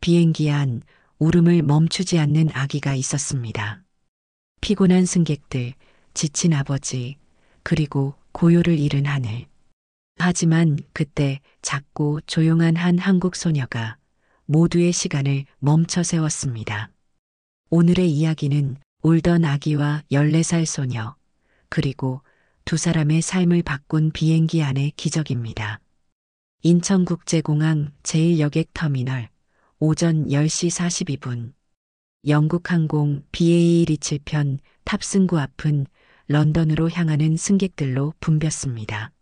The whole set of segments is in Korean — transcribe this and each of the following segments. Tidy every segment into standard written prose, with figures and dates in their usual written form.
비행기 안 울음을 멈추지 않는 아기가 있었습니다. 피곤한 승객들, 지친 아버지, 그리고 고요를 잃은 하늘. 하지만 그때 작고 조용한 한 한국 소녀가 모두의 시간을 멈춰 세웠습니다. 오늘의 이야기는 울던 아기와 14살 소녀, 그리고 두 사람의 삶을 바꾼 비행기 안의 기적입니다. 인천국제공항 제1여객 터미널, 오전 10시 42분. 영국항공 BA127편 탑승구 앞은 런던으로 향하는 승객들로 붐볐습니다.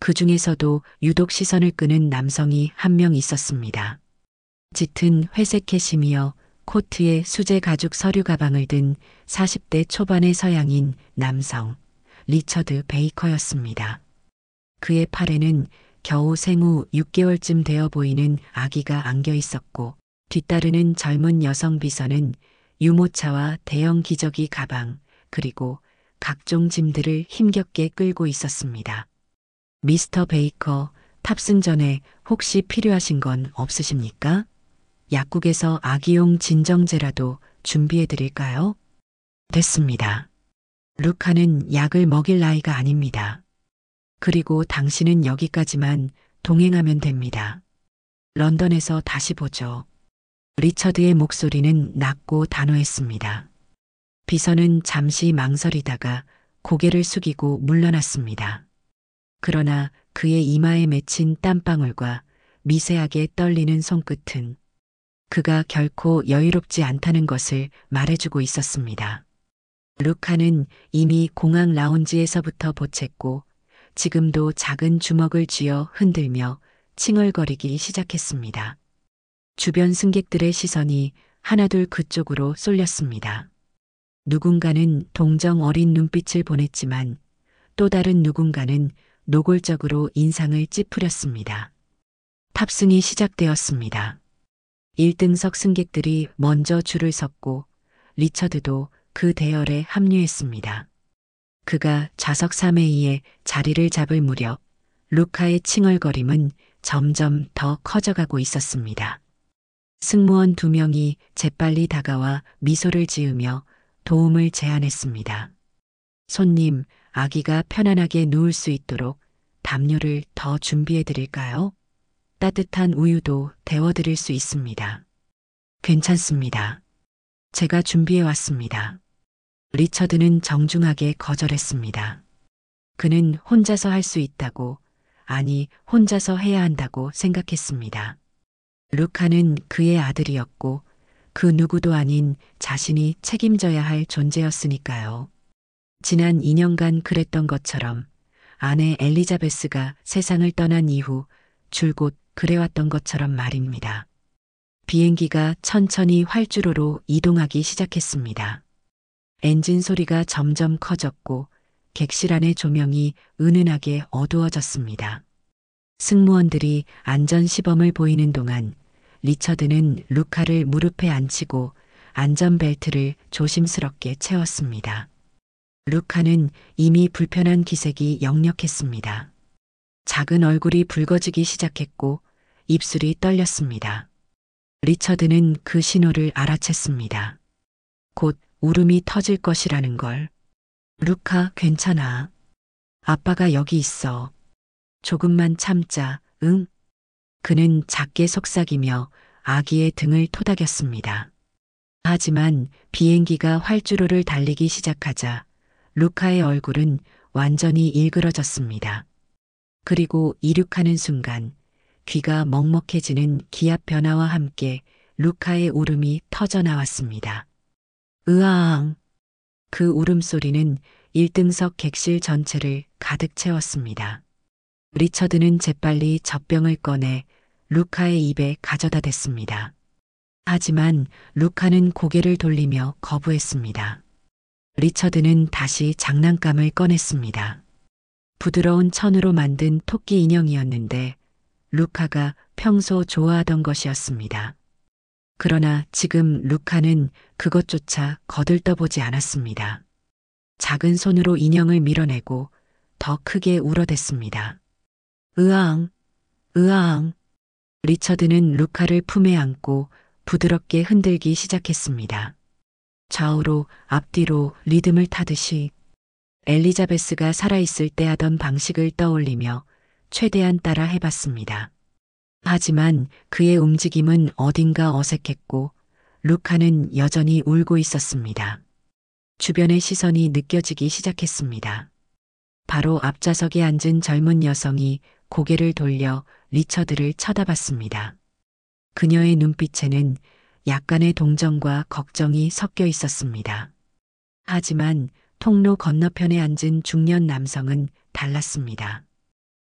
그 중에서도 유독 시선을 끄는 남성이 한 명 있었습니다. 짙은 회색 캐시미어 코트에 수제 가죽 서류 가방을 든 40대 초반의 서양인 남성, 리처드 베이커였습니다. 그의 팔에는 겨우 생후 6개월쯤 되어 보이는 아기가 안겨 있었고, 뒤따르는 젊은 여성 비서는 유모차와 대형 기저귀 가방, 그리고 각종 짐들을 힘겹게 끌고 있었습니다. 미스터 베이커, 탑승 전에 혹시 필요하신 건 없으십니까? 약국에서 아기용 진정제라도 준비해 드릴까요? 됐습니다. 루카는 약을 먹일 나이가 아닙니다. 그리고 당신은 여기까지만 동행하면 됩니다. 런던에서 다시 보죠. 리처드의 목소리는 낮고 단호했습니다. 비서는 잠시 망설이다가 고개를 숙이고 물러났습니다. 그러나 그의 이마에 맺힌 땀방울과 미세하게 떨리는 손끝은 그가 결코 여유롭지 않다는 것을 말해주고 있었습니다. 루카는 이미 공항 라운지에서부터 보챘고 지금도 작은 주먹을 쥐어 흔들며 칭얼거리기 시작했습니다. 주변 승객들의 시선이 하나둘 그쪽으로 쏠렸습니다. 누군가는 동정 어린 눈빛을 보냈지만 또 다른 누군가는 노골적으로 인상을 찌푸렸습니다. 탑승이 시작되었습니다. 1등석 승객들이 먼저 줄을 섰고 리처드도 그 대열에 합류했습니다. 그가 좌석 3A에 자리를 잡을 무렵 루카의 칭얼거림은 점점 더 커져가고 있었습니다. 승무원 2명이 재빨리 다가와 미소를 지으며 도움을 제안했습니다. 손님, 아기가 편안하게 누울 수 있도록 담요를 더 준비해 드릴까요? 따뜻한 우유도 데워 드릴 수 있습니다. 괜찮습니다. 제가 준비해 왔습니다. 리처드는 정중하게 거절했습니다. 그는 혼자서 할 수 있다고, 아니 혼자서 해야 한다고 생각했습니다. 루카는 그의 아들이었고 그 누구도 아닌 자신이 책임져야 할 존재였으니까요. 지난 2년간 그랬던 것처럼 아내 엘리자베스가 세상을 떠난 이후 줄곧 그래왔던 것처럼 말입니다. 비행기가 천천히 활주로로 이동하기 시작했습니다. 엔진 소리가 점점 커졌고 객실 안의 조명이 은은하게 어두워졌습니다. 승무원들이 안전 시범을 보이는 동안 리처드는 루카를 무릎에 앉히고 안전벨트를 조심스럽게 채웠습니다. 루카는 이미 불편한 기색이 역력했습니다. 작은 얼굴이 붉어지기 시작했고 입술이 떨렸습니다. 리처드는 그 신호를 알아챘습니다. 곧 울음이 터질 것이라는 걸. 루카, 괜찮아. 아빠가 여기 있어. 조금만 참자, 응? 그는 작게 속삭이며 아기의 등을 토닥였습니다. 하지만 비행기가 활주로를 달리기 시작하자 루카의 얼굴은 완전히 일그러졌습니다. 그리고 이륙하는 순간 귀가 먹먹해지는 기압 변화와 함께 루카의 울음이 터져 나왔습니다. 으앙! 그 울음소리는 1등석 객실 전체를 가득 채웠습니다. 리처드는 재빨리 젖병을 꺼내 루카의 입에 가져다 댔습니다. 하지만 루카는 고개를 돌리며 거부했습니다. 리처드는 다시 장난감을 꺼냈습니다. 부드러운 천으로 만든 토끼 인형이었는데 루카가 평소 좋아하던 것이었습니다. 그러나 지금 루카는 그것조차 거들떠보지 않았습니다. 작은 손으로 인형을 밀어내고 더 크게 울어댔습니다. 으앙, 으앙. 리처드는 루카를 품에 안고 부드럽게 흔들기 시작했습니다. 좌우로 앞뒤로 리듬을 타듯이 엘리자베스가 살아있을 때 하던 방식을 떠올리며 최대한 따라 해봤습니다. 하지만 그의 움직임은 어딘가 어색했고 루카는 여전히 울고 있었습니다. 주변의 시선이 느껴지기 시작했습니다. 바로 앞좌석에 앉은 젊은 여성이 고개를 돌려 리처드를 쳐다봤습니다. 그녀의 눈빛에는 약간의 동정과 걱정이 섞여 있었습니다. 하지만 통로 건너편에 앉은 중년 남성은 달랐습니다.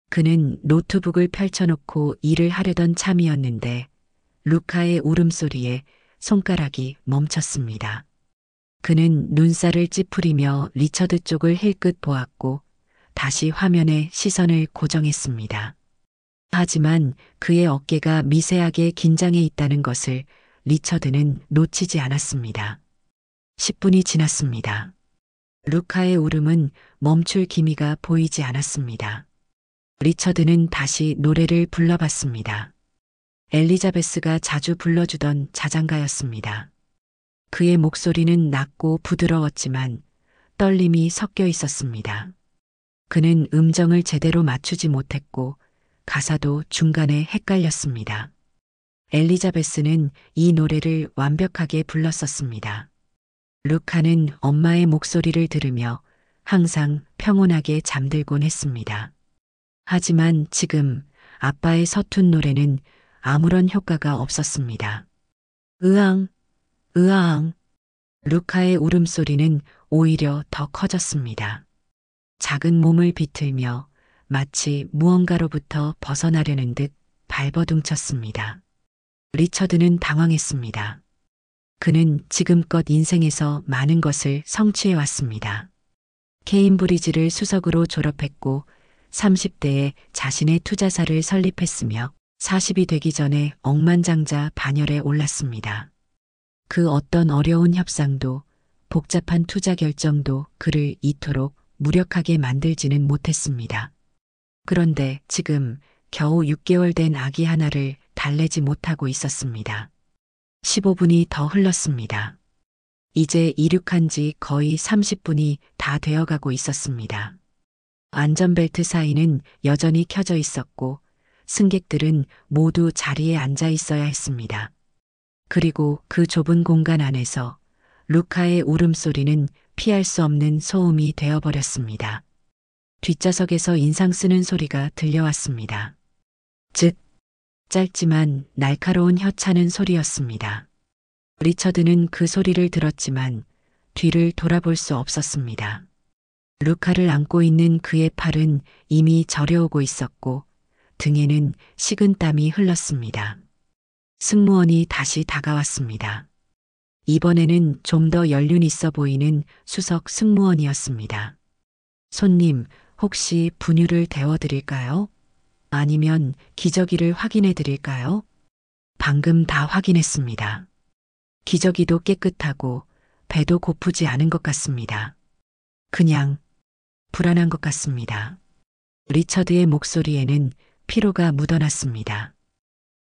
그는 노트북을 펼쳐놓고 일을 하려던 참이었는데 루카의 울음소리에 손가락이 멈췄습니다. 그는 눈살을 찌푸리며 리처드 쪽을 힐끗 보았고 다시 화면에 시선을 고정했습니다. 하지만 그의 어깨가 미세하게 긴장해 있다는 것을 리처드는 놓치지 않았습니다. 10분이 지났습니다. 루카의 울음은 멈출 기미가 보이지 않았습니다. 리처드는 다시 노래를 불러봤습니다. 엘리자베스가 자주 불러주던 자장가였습니다. 그의 목소리는 낮고 부드러웠지만 떨림이 섞여 있었습니다. 그는 음정을 제대로 맞추지 못했고 가사도 중간에 헷갈렸습니다. 엘리자베스는 이 노래를 완벽하게 불렀었습니다. 루카는 엄마의 목소리를 들으며 항상 평온하게 잠들곤 했습니다. 하지만 지금 아빠의 서툰 노래는 아무런 효과가 없었습니다. 으앙, 으앙. 루카의 울음소리는 오히려 더 커졌습니다. 작은 몸을 비틀며 마치 무언가로부터 벗어나려는 듯 발버둥쳤습니다. 리처드는 당황했습니다. 그는 지금껏 인생에서 많은 것을 성취해왔습니다. 케임브리지를 수석으로 졸업했고 30대에 자신의 투자사를 설립했으며 40이 되기 전에 억만장자 반열에 올랐습니다. 그 어떤 어려운 협상도 복잡한 투자 결정도 그를 이토록 무력하게 만들지는 못했습니다. 그런데 지금 겨우 6개월 된 아기 하나를 달래지 못하고 있었습니다. 15분이 더 흘렀습니다. 이제 이륙한 지 거의 30분이 다 되어가고 있었습니다. 안전벨트 사이는 여전히 켜져 있었고 승객들은 모두 자리에 앉아 있어야 했습니다. 그리고 그 좁은 공간 안에서 루카의 울음소리는 피할 수 없는 소음이 되어버렸습니다. 뒷좌석에서 인상 쓰는 소리가 들려왔습니다. 즉, 짧지만 날카로운 혀차는 소리였습니다. 리처드는 그 소리를 들었지만 뒤를 돌아볼 수 없었습니다. 루카를 안고 있는 그의 팔은 이미 저려오고 있었고 등에는 식은 땀이 흘렀습니다. 승무원이 다시 다가왔습니다. 이번에는 좀 더 연륜 있어 보이는 수석 승무원이었습니다. 손님, 혹시 분유를 데워드릴까요? 아니면 기저귀를 확인해 드릴까요? 방금 다 확인했습니다. 기저귀도 깨끗하고 배도 고프지 않은 것 같습니다. 그냥 불안한 것 같습니다. 리처드의 목소리에는 피로가 묻어났습니다.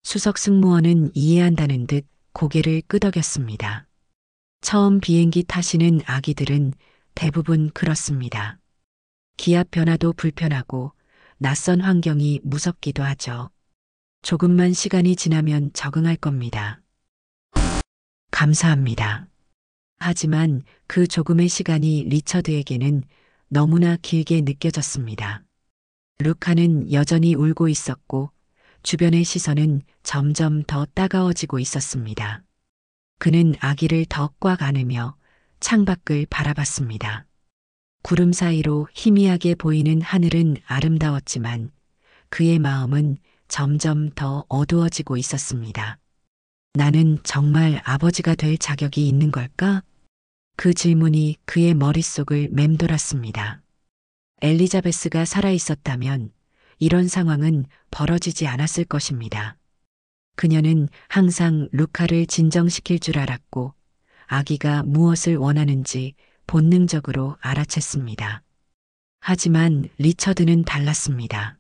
수석 승무원은 이해한다는 듯 고개를 끄덕였습니다. 처음 비행기 타시는 아기들은 대부분 그렇습니다. 기압 변화도 불편하고 낯선 환경이 무섭기도 하죠. 조금만 시간이 지나면 적응할 겁니다. 감사합니다. 하지만 그 조금의 시간이 리처드에게는 너무나 길게 느껴졌습니다. 루카는 여전히 울고 있었고 주변의 시선은 점점 더 따가워지고 있었습니다. 그는 아기를 더 꽉 안으며 창밖을 바라봤습니다. 구름 사이로 희미하게 보이는 하늘은 아름다웠지만 그의 마음은 점점 더 어두워지고 있었습니다. 나는 정말 아버지가 될 자격이 있는 걸까? 그 질문이 그의 머릿속을 맴돌았습니다. 엘리자베스가 살아있었다면 이런 상황은 벌어지지 않았을 것입니다. 그녀는 항상 루카를 진정시킬 줄 알았고 아기가 무엇을 원하는지 본능적으로 알아챘습니다. 하지만 리처드는 달랐습니다.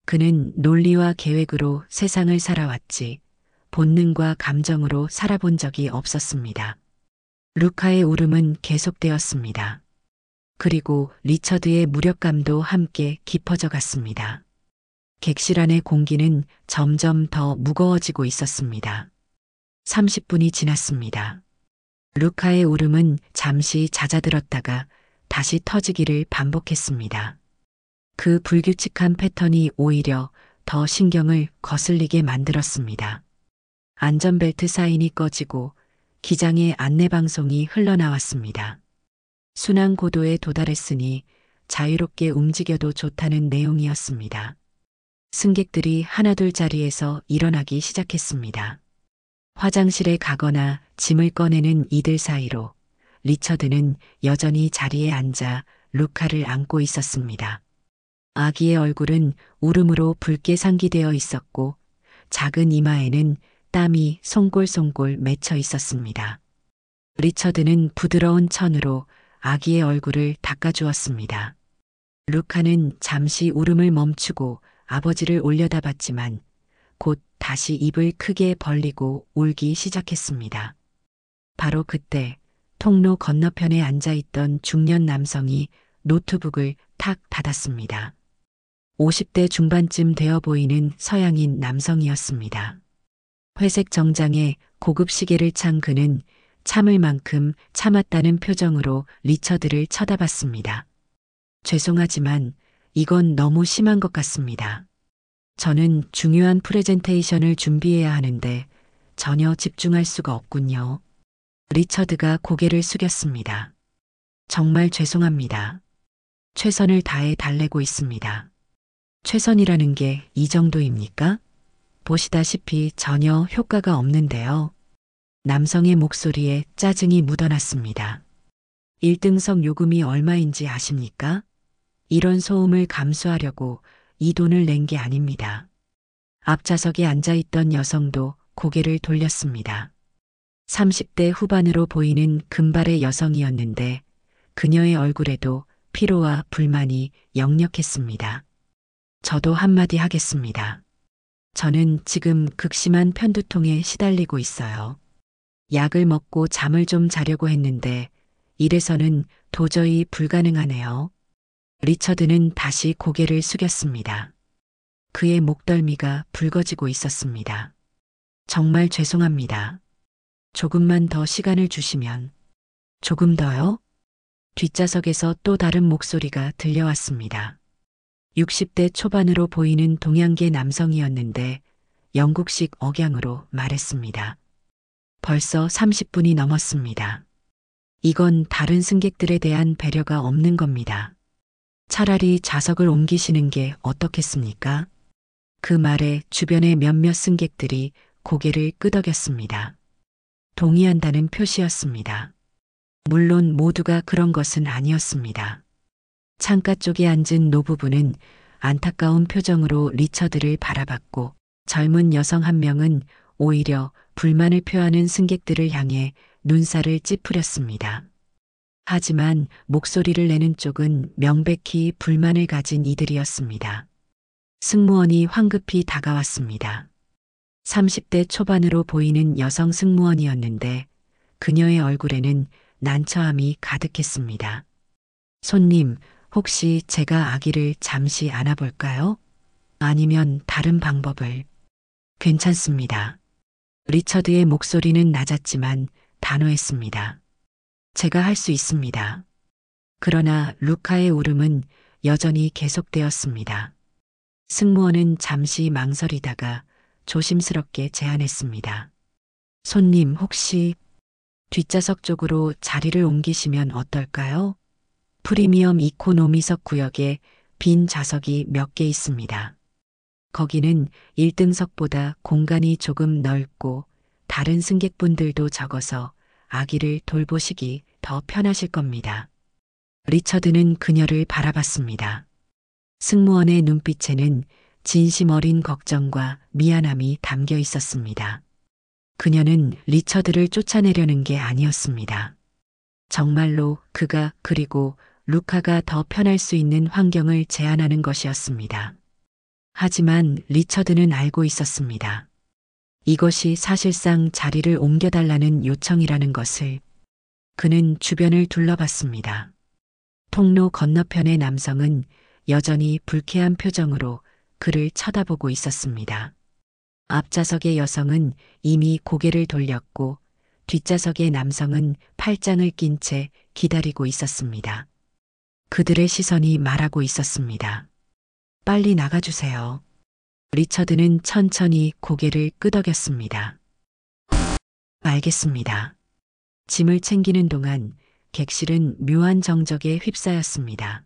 그는 논리와 계획으로 세상을 살아왔지 본능과 감정으로 살아본 적이 없었습니다. 루카의 울음은 계속되었습니다. 그리고 리처드의 무력감도 함께 깊어져 갔습니다. 객실 안의 공기는 점점 더 무거워지고 있었습니다. 30분이 지났습니다. 루카의 울음은 잠시 잦아들었다가 다시 터지기를 반복했습니다. 그 불규칙한 패턴이 오히려 더 신경을 거슬리게 만들었습니다. 안전벨트 사인이 꺼지고 기장의 안내방송이 흘러나왔습니다. 순환 고도에 도달했으니 자유롭게 움직여도 좋다는 내용이었습니다. 승객들이 하나둘 자리에서 일어나기 시작했습니다. 화장실에 가거나 짐을 꺼내는 이들 사이로 리처드는 여전히 자리에 앉아 루카를 안고 있었습니다. 아기의 얼굴은 울음으로 붉게 상기되어 있었고 작은 이마에는 땀이 송골송골 맺혀 있었습니다. 리처드는 부드러운 천으로 아기의 얼굴을 닦아주었습니다. 루카는 잠시 울음을 멈추고 아버지를 올려다봤지만 곧 다시 입을 크게 벌리고 울기 시작했습니다. 바로 그때 통로 건너편에 앉아있던 중년 남성이 노트북을 탁 닫았습니다. 50대 중반쯤 되어 보이는 서양인 남성이었습니다. 회색 정장에 고급 시계를 찬 그는 참을 만큼 참았다는 표정으로 리처드를 쳐다봤습니다. 죄송하지만 이건 너무 심한 것 같습니다. 저는 중요한 프레젠테이션을 준비해야 하는데 전혀 집중할 수가 없군요. 리처드가 고개를 숙였습니다. 정말 죄송합니다. 최선을 다해 달래고 있습니다. 최선이라는 게 이 정도입니까? 보시다시피 전혀 효과가 없는데요. 남성의 목소리에 짜증이 묻어났습니다. 1등석 요금이 얼마인지 아십니까? 이런 소음을 감수하려고 이 돈을 낸 게 아닙니다. 앞좌석에 앉아있던 여성도 고개를 돌렸습니다. 30대 후반으로 보이는 금발의 여성이었는데 그녀의 얼굴에도 피로와 불만이 역력했습니다. 저도 한마디 하겠습니다. 저는 지금 극심한 편두통에 시달리고 있어요. 약을 먹고 잠을 좀 자려고 했는데 이래서는 도저히 불가능하네요. 리처드는 다시 고개를 숙였습니다. 그의 목덜미가 붉어지고 있었습니다. 정말 죄송합니다. 조금만 더 시간을 주시면. 조금 더요? 뒷좌석에서 또 다른 목소리가 들려왔습니다. 60대 초반으로 보이는 동양계 남성이었는데 영국식 억양으로 말했습니다. 벌써 30분이 넘었습니다. 이건 다른 승객들에 대한 배려가 없는 겁니다. 차라리 좌석을 옮기시는 게 어떻겠습니까? 그 말에 주변의 몇몇 승객들이 고개를 끄덕였습니다. 동의한다는 표시였습니다. 물론 모두가 그런 것은 아니었습니다. 창가 쪽에 앉은 노부부는 안타까운 표정으로 리처드를 바라봤고 젊은 여성 한 명은 오히려 불만을 표하는 승객들을 향해 눈살을 찌푸렸습니다. 하지만 목소리를 내는 쪽은 명백히 불만을 가진 이들이었습니다. 승무원이 황급히 다가왔습니다. 30대 초반으로 보이는 여성 승무원이었는데 그녀의 얼굴에는 난처함이 가득했습니다. 손님, 혹시 제가 아기를 잠시 안아볼까요? 아니면 다른 방법을. 괜찮습니다. 리처드의 목소리는 낮았지만 단호했습니다. 제가 할 수 있습니다. 그러나 루카의 울음은 여전히 계속되었습니다. 승무원은 잠시 망설이다가 조심스럽게 제안했습니다. 손님, 혹시 뒷좌석 쪽으로 자리를 옮기시면 어떨까요? 프리미엄 이코노미석 구역에 빈 좌석이 몇 개 있습니다. 거기는 1등석보다 공간이 조금 넓고 다른 승객분들도 적어서 아기를 돌보시기 더 편하실 겁니다. 리처드는 그녀를 바라봤습니다. 승무원의 눈빛에는 진심 어린 걱정과 미안함이 담겨 있었습니다. 그녀는 리처드를 쫓아내려는 게 아니었습니다. 정말로 그가 그리고 루카가 더 편할 수 있는 환경을 제안하는 것이었습니다. 하지만 리처드는 알고 있었습니다. 이것이 사실상 자리를 옮겨달라는 요청이라는 것을 그는 주변을 둘러봤습니다. 통로 건너편의 남성은 여전히 불쾌한 표정으로 그를 쳐다보고 있었습니다. 앞좌석의 여성은 이미 고개를 돌렸고 뒷좌석의 남성은 팔짱을 낀 채 기다리고 있었습니다. 그들의 시선이 말하고 있었습니다. 빨리 나가주세요. 리처드는 천천히 고개를 끄덕였습니다. 알겠습니다. 짐을 챙기는 동안 객실은 묘한 정적에 휩싸였습니다.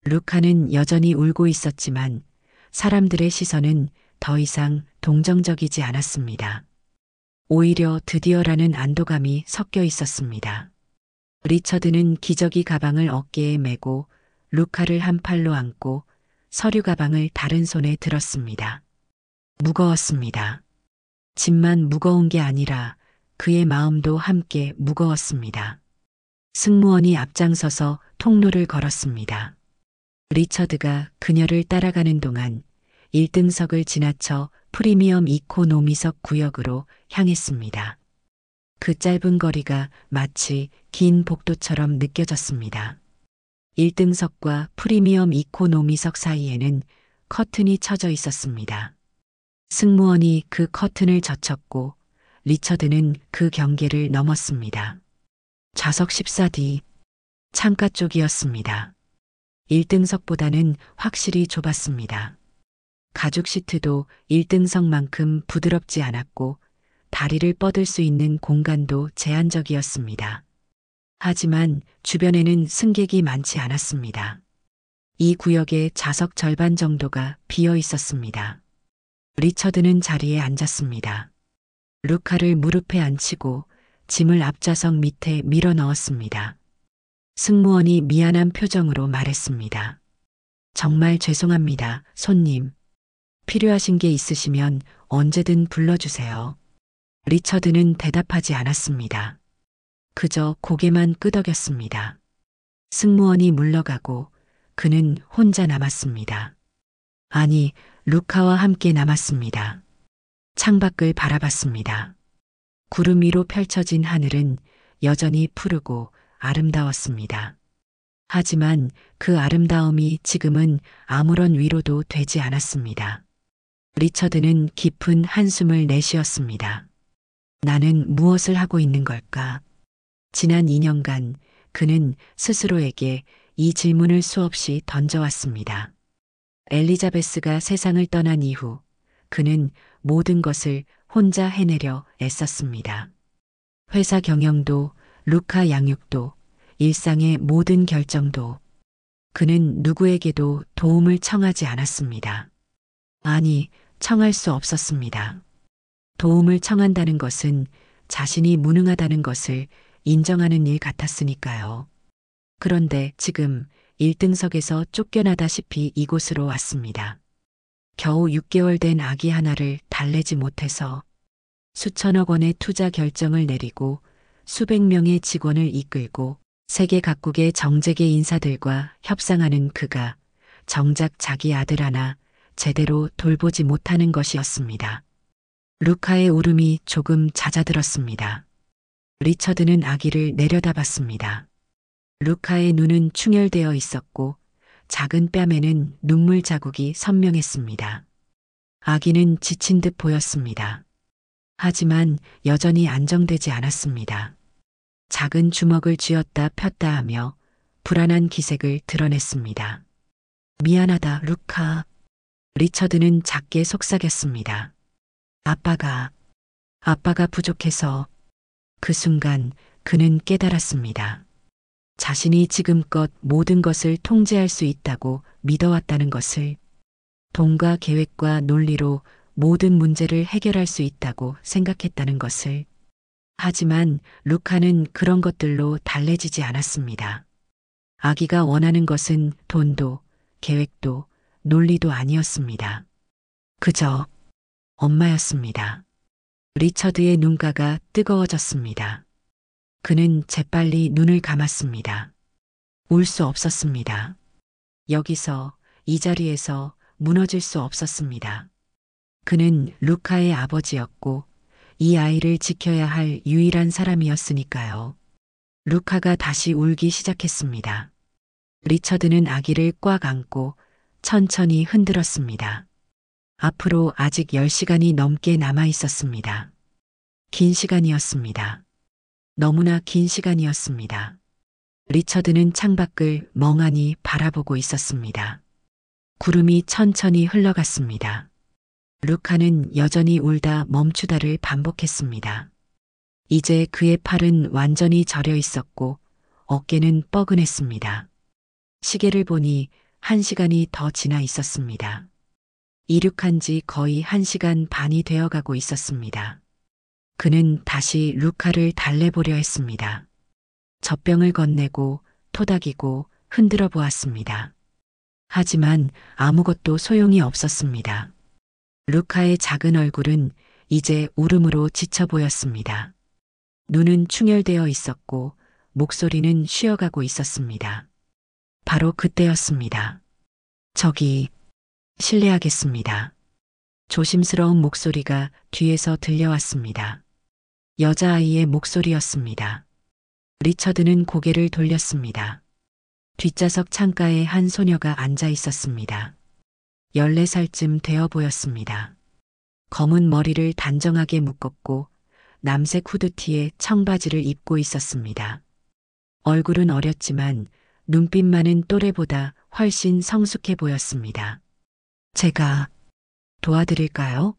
루카는 여전히 울고 있었지만 사람들의 시선은 더 이상 동정적이지 않았습니다. 오히려 드디어라는 안도감이 섞여 있었습니다. 리처드는 기저귀 가방을 어깨에 메고 루카를 한 팔로 안고 서류 가방을 다른 손에 들었습니다. 무거웠습니다. 짐만 무거운 게 아니라 그의 마음도 함께 무거웠습니다. 승무원이 앞장서서 통로를 걸었습니다. 리처드가 그녀를 따라가는 동안 1등석을 지나쳐 프리미엄 이코노미석 구역으로 향했습니다. 그 짧은 거리가 마치 긴 복도처럼 느껴졌습니다. 1등석과 프리미엄 이코노미석 사이에는 커튼이 쳐져 있었습니다. 승무원이 그 커튼을 젖혔고 리처드는 그 경계를 넘었습니다. 좌석 14D 창가 쪽이었습니다. 1등석보다는 확실히 좁았습니다. 가죽 시트도 1등석만큼 부드럽지 않았고 다리를 뻗을 수 있는 공간도 제한적이었습니다. 하지만 주변에는 승객이 많지 않았습니다. 이 구역의 좌석 절반 정도가 비어 있었습니다. 리처드는 자리에 앉았습니다. 루카를 무릎에 앉히고 짐을 앞좌석 밑에 밀어 넣었습니다. 승무원이 미안한 표정으로 말했습니다. 정말 죄송합니다, 손님. 필요하신 게 있으시면 언제든 불러주세요. 리처드는 대답하지 않았습니다. 그저 고개만 끄덕였습니다. 승무원이 물러가고 그는 혼자 남았습니다. 아니, 루카와 함께 남았습니다. 창밖을 바라봤습니다. 구름 위로 펼쳐진 하늘은 여전히 푸르고 아름다웠습니다. 하지만 그 아름다움이 지금은 아무런 위로도 되지 않았습니다. 리처드는 깊은 한숨을 내쉬었습니다. 나는 무엇을 하고 있는 걸까? 지난 2년간 그는 스스로에게 이 질문을 수없이 던져왔습니다. 엘리자베스가 세상을 떠난 이후 그는 모든 것을 혼자 해내려 애썼습니다. 회사 경영도, 루카 양육도, 일상의 모든 결정도 그는 누구에게도 도움을 청하지 않았습니다. 아니, 청할 수 없었습니다. 도움을 청한다는 것은 자신이 무능하다는 것을 인정하는 일 같았으니까요. 그런데 지금 1등석에서 쫓겨나다시피 이곳으로 왔습니다. 겨우 6개월 된 아기 하나를 달래지 못해서 수천억 원의 투자 결정을 내리고 수백 명의 직원을 이끌고 세계 각국의 정재계 인사들과 협상하는 그가 정작 자기 아들 하나 제대로 돌보지 못하는 것이었습니다. 루카의 울음이 조금 잦아들었습니다. 리처드는 아기를 내려다봤습니다. 루카의 눈은 충혈되어 있었고 작은 뺨에는 눈물 자국이 선명했습니다. 아기는 지친 듯 보였습니다. 하지만 여전히 안정되지 않았습니다. 작은 주먹을 쥐었다 폈다 하며 불안한 기색을 드러냈습니다. 미안하다, 루카. 리처드는 작게 속삭였습니다. 아빠가 부족해서. 그 순간 그는 깨달았습니다. 자신이 지금껏 모든 것을 통제할 수 있다고 믿어왔다는 것을, 돈과 계획과 논리로 모든 문제를 해결할 수 있다고 생각했다는 것을. 하지만 루카는 그런 것들로 달래지지 않았습니다. 아기가 원하는 것은 돈도, 계획도, 논리도 아니었습니다. 그저 엄마였습니다. 리처드의 눈가가 뜨거워졌습니다. 그는 재빨리 눈을 감았습니다. 울 수 없었습니다. 여기서, 이 자리에서 무너질 수 없었습니다. 그는 루카의 아버지였고 이 아이를 지켜야 할 유일한 사람이었으니까요. 루카가 다시 울기 시작했습니다. 리처드는 아기를 꽉 안고 천천히 흔들었습니다. 앞으로 아직 10시간이 넘게 남아 있었습니다. 긴 시간이었습니다. 너무나 긴 시간이었습니다. 리처드는 창밖을 멍하니 바라보고 있었습니다. 구름이 천천히 흘러갔습니다. 루카는 여전히 울다 멈추다를 반복했습니다. 이제 그의 팔은 완전히 저려 있었고 어깨는 뻐근했습니다. 시계를 보니 1시간이 더 지나 있었습니다. 이륙한 지 거의 1시간 반이 되어가고 있었습니다. 그는 다시 루카를 달래보려 했습니다. 젖병을 건네고 토닥이고 흔들어 보았습니다. 하지만 아무것도 소용이 없었습니다. 루카의 작은 얼굴은 이제 울음으로 지쳐 보였습니다. 눈은 충혈되어 있었고 목소리는 쉬어가고 있었습니다. 바로 그때였습니다. 저기, 실례하겠습니다. 조심스러운 목소리가 뒤에서 들려왔습니다. 여자아이의 목소리였습니다. 리처드는 고개를 돌렸습니다. 뒷좌석 창가에 한 소녀가 앉아 있었습니다. 14살쯤 되어 보였습니다. 검은 머리를 단정하게 묶었고 남색 후드티에 청바지를 입고 있었습니다. 얼굴은 어렸지만 눈빛만은 또래보다 훨씬 성숙해 보였습니다. 제가 도와드릴까요?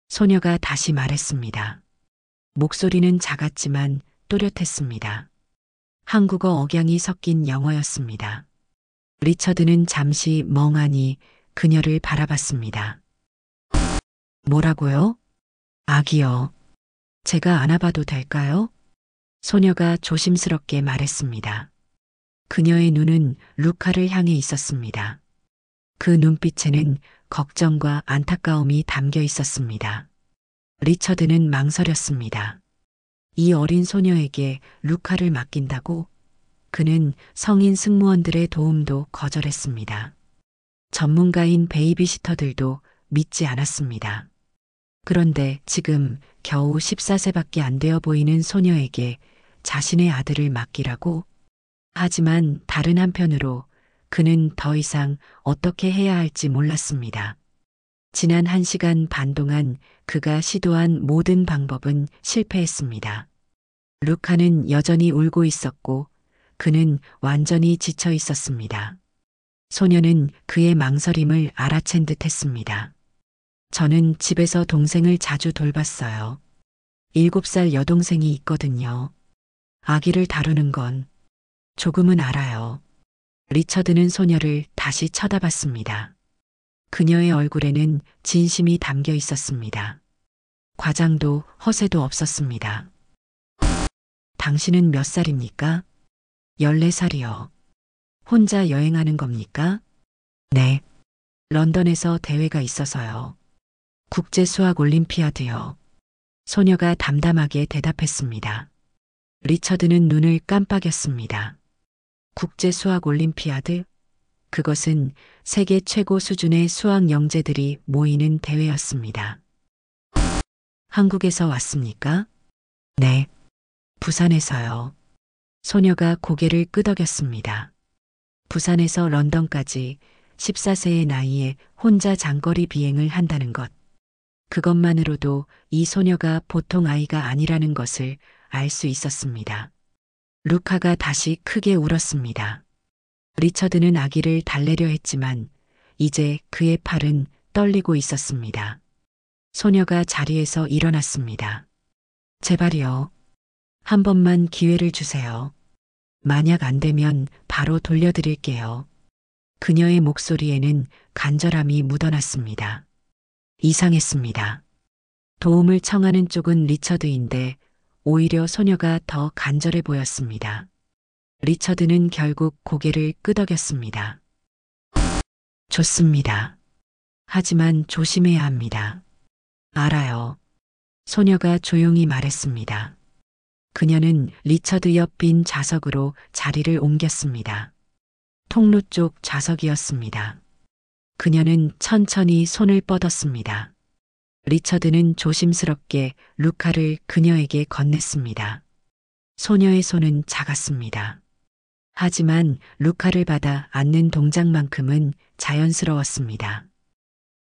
소녀가 다시 말했습니다. 목소리는 작았지만 또렷했습니다. 한국어 억양이 섞인 영어였습니다. 리처드는 잠시 멍하니 그녀를 바라봤습니다. 뭐라고요? 아기요. 제가 안아봐도 될까요? 소녀가 조심스럽게 말했습니다. 그녀의 눈은 루카를 향해 있었습니다. 그 눈빛에는 걱정과 안타까움이 담겨 있었습니다. 리처드는 망설였습니다. 이 어린 소녀에게 루카를 맡긴다고? 그는 성인 승무원들의 도움도 거절했습니다. 전문가인 베이비시터들도 믿지 않았습니다. 그런데 지금 겨우 14세밖에 안 되어 보이는 소녀에게 자신의 아들을 맡기라고? 하지만 다른 한편으로 그는 더 이상 어떻게 해야 할지 몰랐습니다. 지난 1시간 반 동안 그가 시도한 모든 방법은 실패했습니다. 루카는 여전히 울고 있었고 그는 완전히 지쳐 있었습니다. 소녀는 그의 망설임을 알아챈 듯 했습니다. 저는 집에서 동생을 자주 돌봤어요. 7살 여동생이 있거든요. 아기를 다루는 건 조금은 알아요. 리처드는 소녀를 다시 쳐다봤습니다. 그녀의 얼굴에는 진심이 담겨 있었습니다. 과장도 허세도 없었습니다. 당신은 몇 살입니까? 14살이요. 혼자 여행하는 겁니까? 네. 런던에서 대회가 있어서요. 국제 수학 올림피아드요. 소녀가 담담하게 대답했습니다. 리처드는 눈을 깜빡였습니다. 국제 수학 올림피아드? 그것은 세계 최고 수준의 수학 영재들이 모이는 대회였습니다. 한국에서 왔습니까? 네. 부산에서요. 소녀가 고개를 끄덕였습니다. 부산에서 런던까지 14세의 나이에 혼자 장거리 비행을 한다는 것. 그것만으로도 이 소녀가 보통 아이가 아니라는 것을 알 수 있었습니다. 루카가 다시 크게 울었습니다. 리처드는 아기를 달래려 했지만 이제 그의 팔은 떨리고 있었습니다. 소녀가 자리에서 일어났습니다. 제발요. 한 번만 기회를 주세요. 만약 안 되면 바로 돌려드릴게요. 그녀의 목소리에는 간절함이 묻어났습니다. 이상했습니다. 도움을 청하는 쪽은 리처드인데 오히려 소녀가 더 간절해 보였습니다. 리처드는 결국 고개를 끄덕였습니다. 좋습니다. 하지만 조심해야 합니다. 알아요. 소녀가 조용히 말했습니다. 그녀는 리처드 옆 빈 좌석으로 자리를 옮겼습니다. 통로 쪽 좌석이었습니다. 그녀는 천천히 손을 뻗었습니다. 리처드는 조심스럽게 루카를 그녀에게 건넸습니다. 소녀의 손은 작았습니다. 하지만 루카를 받아 안는 동작만큼은 자연스러웠습니다.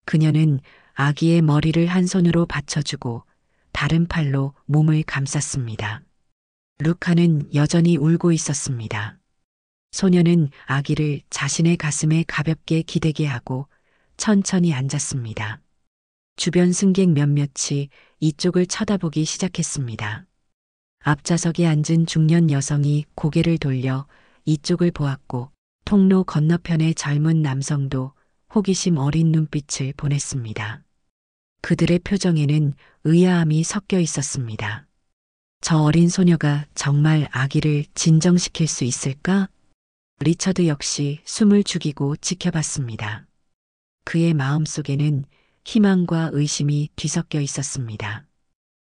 그녀는 아기의 머리를 한 손으로 받쳐주고 다른 팔로 몸을 감쌌습니다. 루카는 여전히 울고 있었습니다. 소녀는 아기를 자신의 가슴에 가볍게 기대게 하고 천천히 앉았습니다. 주변 승객 몇몇이 이쪽을 쳐다보기 시작했습니다. 앞좌석에 앉은 중년 여성이 고개를 돌려 이쪽을 보았고 통로 건너편의 젊은 남성도 호기심 어린 눈빛을 보냈습니다. 그들의 표정에는 의아함이 섞여 있었습니다. 저 어린 소녀가 정말 아기를 진정시킬 수 있을까? 리처드 역시 숨을 죽이고 지켜봤습니다. 그의 마음속에는 희망과 의심이 뒤섞여 있었습니다.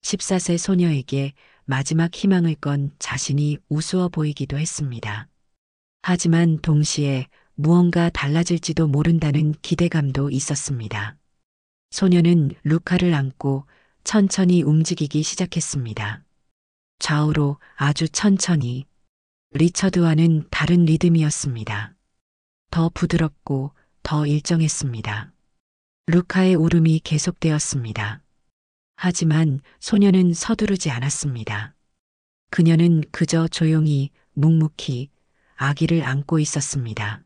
14세 소녀에게 마지막 희망을 건 자신이 우스워 보이기도 했습니다. 하지만 동시에 무언가 달라질지도 모른다는 기대감도 있었습니다. 소녀는 루카를 안고 천천히 움직이기 시작했습니다. 좌우로 아주 천천히. 리처드와는 다른 리듬이었습니다. 더 부드럽고 더 일정했습니다. 루카의 울음이 계속되었습니다. 하지만 소녀는 서두르지 않았습니다. 그녀는 그저 조용히 묵묵히 아기를 안고 있었습니다.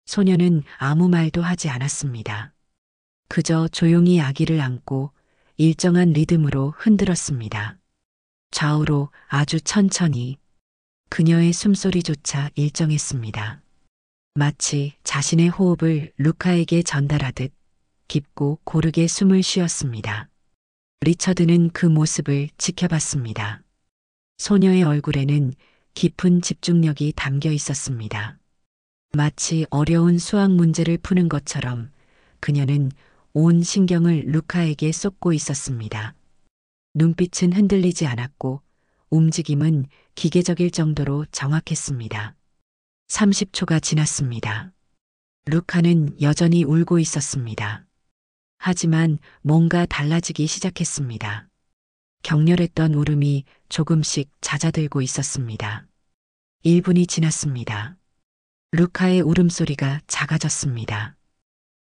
소녀는 아무 말도 하지 않았습니다. 그저 조용히 아기를 안고 일정한 리듬으로 흔들었습니다. 좌우로 아주 천천히. 그녀의 숨소리조차 일정했습니다. 마치 자신의 호흡을 루카에게 전달하듯 깊고 고르게 숨을 쉬었습니다. 리처드는 그 모습을 지켜봤습니다. 소녀의 얼굴에는 깊은 집중력이 담겨 있었습니다. 마치 어려운 수학 문제를 푸는 것처럼 그녀는 온 신경을 루카에게 쏟고 있었습니다. 눈빛은 흔들리지 않았고 움직임은 기계적일 정도로 정확했습니다. 30초가 지났습니다. 루카는 여전히 울고 있었습니다. 하지만 뭔가 달라지기 시작했습니다. 격렬했던 울음이 조금씩 잦아들고 있었습니다. 1분이 지났습니다. 루카의 울음소리가 작아졌습니다.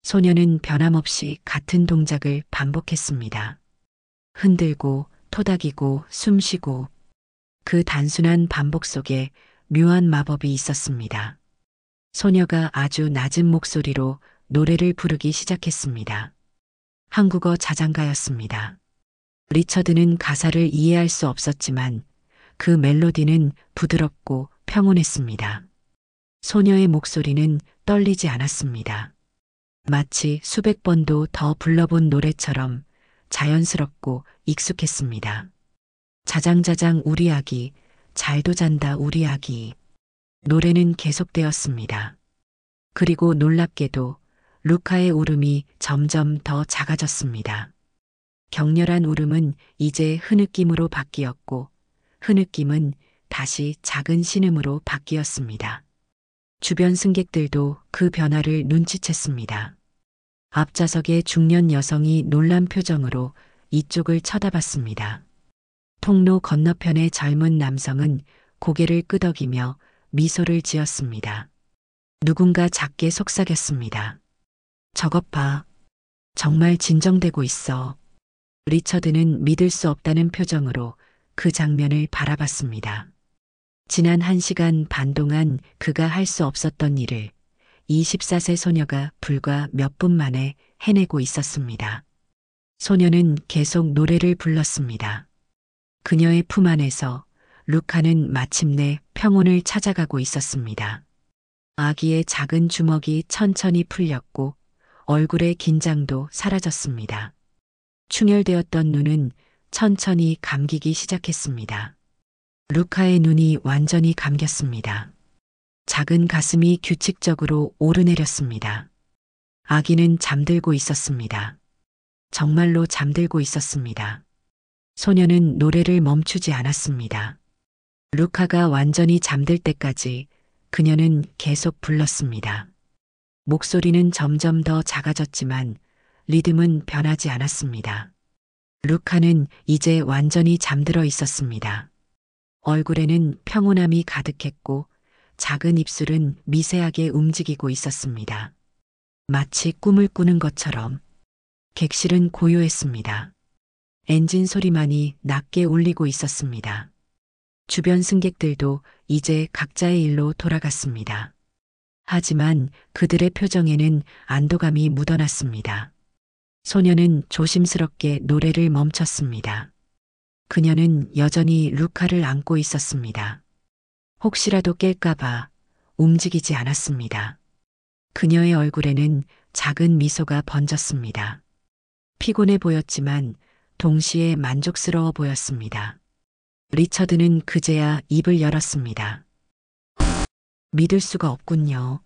소녀는 변함없이 같은 동작을 반복했습니다. 흔들고 토닥이고 숨쉬고. 그 단순한 반복 속에 묘한 마법이 있었습니다. 소녀가 아주 낮은 목소리로 노래를 부르기 시작했습니다. 한국어 자장가였습니다. 리처드는 가사를 이해할 수 없었지만 그 멜로디는 부드럽고 평온했습니다. 소녀의 목소리는 떨리지 않았습니다. 마치 수백 번도 더 불러본 노래처럼 자연스럽고 익숙했습니다. 자장자장 우리 아기, 잘도 잔다 우리 아기. 노래는 계속되었습니다. 그리고 놀랍게도 루카의 울음이 점점 더 작아졌습니다. 격렬한 울음은 이제 흐느낌으로 바뀌었고 흐느낌은 다시 작은 신음으로 바뀌었습니다. 주변 승객들도 그 변화를 눈치챘습니다. 앞좌석의 중년 여성이 놀란 표정으로 이쪽을 쳐다봤습니다. 통로 건너편의 젊은 남성은 고개를 끄덕이며 미소를 지었습니다. 누군가 작게 속삭였습니다. 저것 봐. 정말 진정되고 있어. 리처드는 믿을 수 없다는 표정으로 그 장면을 바라봤습니다. 지난 1시간 반 동안 그가 할 수 없었던 일을 24세 소녀가 불과 몇 분 만에 해내고 있었습니다. 소녀는 계속 노래를 불렀습니다. 그녀의 품 안에서 루카는 마침내 평온을 찾아가고 있었습니다. 아기의 작은 주먹이 천천히 풀렸고 얼굴의 긴장도 사라졌습니다. 충혈되었던 눈은 천천히 감기기 시작했습니다. 루카의 눈이 완전히 감겼습니다. 작은 가슴이 규칙적으로 오르내렸습니다. 아기는 잠들고 있었습니다. 정말로 잠들고 있었습니다. 소녀는 노래를 멈추지 않았습니다. 루카가 완전히 잠들 때까지 그녀는 계속 불렀습니다. 목소리는 점점 더 작아졌지만 리듬은 변하지 않았습니다. 루카는 이제 완전히 잠들어 있었습니다. 얼굴에는 평온함이 가득했고 작은 입술은 미세하게 움직이고 있었습니다. 마치 꿈을 꾸는 것처럼. 객실은 고요했습니다. 엔진 소리만이 낮게 울리고 있었습니다. 주변 승객들도 이제 각자의 일로 돌아갔습니다. 하지만 그들의 표정에는 안도감이 묻어났습니다. 소녀는 조심스럽게 노래를 멈췄습니다. 그녀는 여전히 루카를 안고 있었습니다. 혹시라도 깰까봐 움직이지 않았습니다. 그녀의 얼굴에는 작은 미소가 번졌습니다. 피곤해 보였지만 동시에 만족스러워 보였습니다. 리처드는 그제야 입을 열었습니다. 믿을 수가 없군요.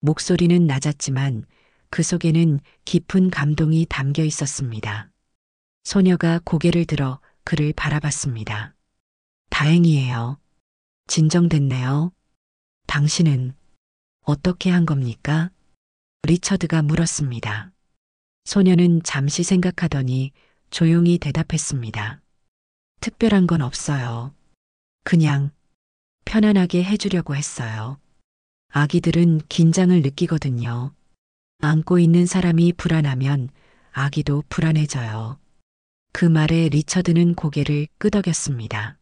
목소리는 낮았지만 그 속에는 깊은 감동이 담겨 있었습니다. 소녀가 고개를 들어 그를 바라봤습니다. 다행이에요. 진정됐네요. 당신은 어떻게 한 겁니까? 리처드가 물었습니다. 소녀는 잠시 생각하더니 조용히 대답했습니다. 특별한 건 없어요. 그냥 편안하게 해주려고 했어요. 아기들은 긴장을 느끼거든요. 안고 있는 사람이 불안하면 아기도 불안해져요. 그 말에 리처드는 고개를 끄덕였습니다.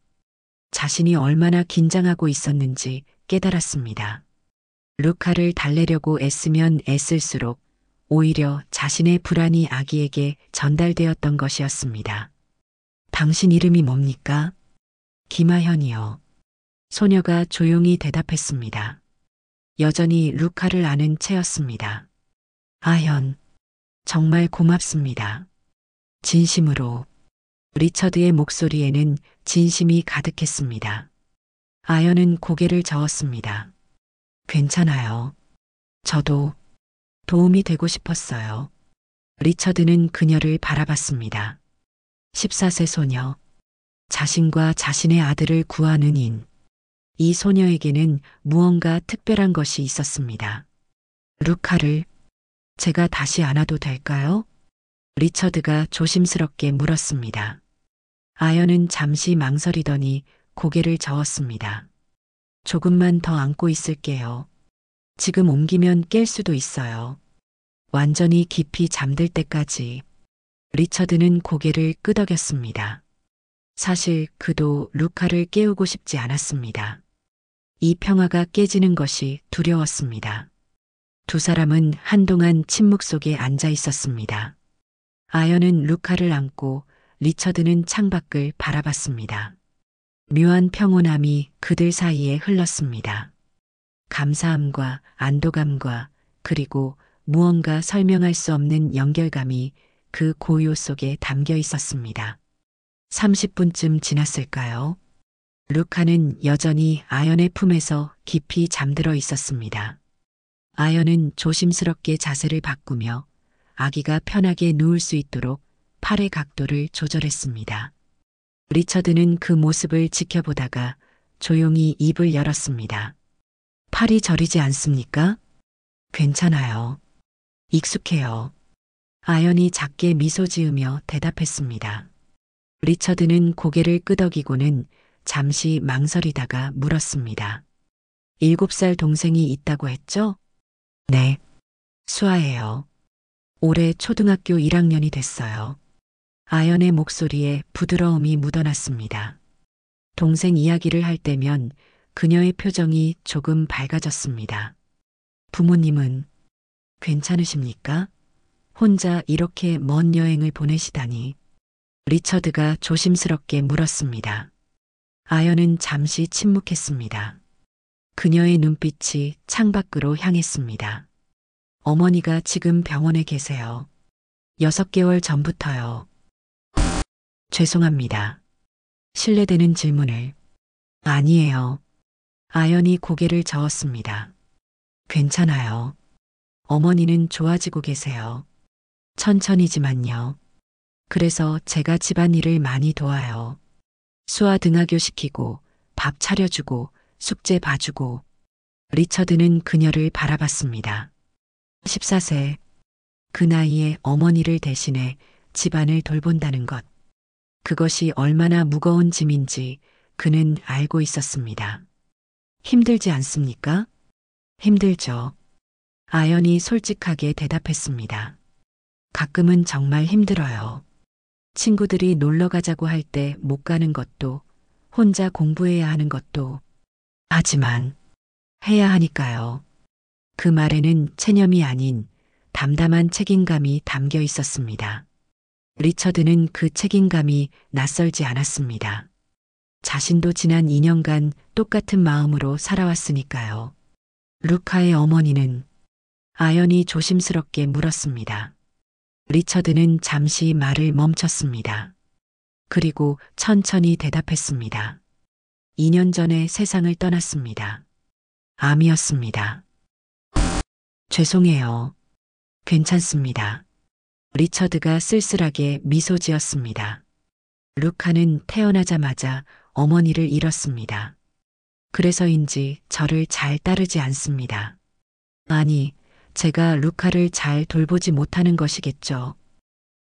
자신이 얼마나 긴장하고 있었는지 깨달았습니다. 루카를 달래려고 애쓰면 애쓸수록 오히려 자신의 불안이 아기에게 전달되었던 것이었습니다. 당신 이름이 뭡니까? 김아현이요. 소녀가 조용히 대답했습니다. 여전히 루카를 아는 채였습니다. 아현, 정말 고맙습니다. 진심으로. 리처드의 목소리에는 진심이 가득했습니다. 아현은 고개를 저었습니다. 괜찮아요. 저도 도움이 되고 싶었어요. 리처드는 그녀를 바라봤습니다. 14세 소녀. 자신과 자신의 아들을 구하는 인. 이 소녀에게는 무언가 특별한 것이 있었습니다. 루카를 제가 다시 안아도 될까요? 리처드가 조심스럽게 물었습니다. 아연은 잠시 망설이더니 고개를 저었습니다. 조금만 더 안고 있을게요. 지금 옮기면 깰 수도 있어요. 완전히 깊이 잠들 때까지. 리처드는 고개를 끄덕였습니다. 사실 그도 루카를 깨우고 싶지 않았습니다. 이 평화가 깨지는 것이 두려웠습니다. 두 사람은 한동안 침묵 속에 앉아 있었습니다. 아연은 루카를 안고 리처드는 창밖을 바라봤습니다. 묘한 평온함이 그들 사이에 흘렀습니다. 감사함과 안도감과 그리고 무언가 설명할 수 없는 연결감이 그 고요 속에 담겨 있었습니다. 30분쯤 지났을까요? 루카는 여전히 아연의 품에서 깊이 잠들어 있었습니다. 아연은 조심스럽게 자세를 바꾸며 아기가 편하게 누울 수 있도록 팔의 각도를 조절했습니다. 리처드는 그 모습을 지켜보다가 조용히 입을 열었습니다. 팔이 저리지 않습니까? 괜찮아요. 익숙해요. 아연이 작게 미소 지으며 대답했습니다. 리처드는 고개를 끄덕이고는 잠시 망설이다가 물었습니다. 7살 동생이 있다고 했죠? 네. 수아예요. 올해 초등학교 1학년이 됐어요. 아연의 목소리에 부드러움이 묻어났습니다. 동생 이야기를 할 때면 그녀의 표정이 조금 밝아졌습니다. 부모님은 괜찮으십니까? 혼자 이렇게 먼 여행을 보내시다니. 리처드가 조심스럽게 물었습니다. 아연은 잠시 침묵했습니다. 그녀의 눈빛이 창밖으로 향했습니다. 어머니가 지금 병원에 계세요. 6개월 전부터요. 죄송합니다. 실례되는 질문을. 아니에요. 아연이 고개를 저었습니다. 괜찮아요. 어머니는 좋아지고 계세요. 천천히지만요. 그래서 제가 집안일을 많이 도와요. 수아 등하교 시키고 밥 차려주고 숙제 봐주고. 리처드는 그녀를 바라봤습니다. 14세. 그 나이에 어머니를 대신해 집안을 돌본다는 것. 그것이 얼마나 무거운 짐인지 그는 알고 있었습니다. 힘들지 않습니까? 힘들죠. 아연이 솔직하게 대답했습니다. 가끔은 정말 힘들어요. 친구들이 놀러 가자고 할 때 못 가는 것도, 혼자 공부해야 하는 것도, 하지만 해야 하니까요. 그 말에는 체념이 아닌 담담한 책임감이 담겨 있었습니다. 리처드는 그 책임감이 낯설지 않았습니다. 자신도 지난 2년간 똑같은 마음으로 살아왔으니까요. 루카의 어머니는 아연이 조심스럽게 물었습니다. 리처드는 잠시 말을 멈췄습니다. 그리고 천천히 대답했습니다. 2년 전에 세상을 떠났습니다. 암이었습니다. 죄송해요. 괜찮습니다. 리처드가 쓸쓸하게 미소 지었습니다. 루카는 태어나자마자 어머니를 잃었습니다. 그래서인지 저를 잘 따르지 않습니다. 아니, 제가 루카를 잘 돌보지 못하는 것이겠죠.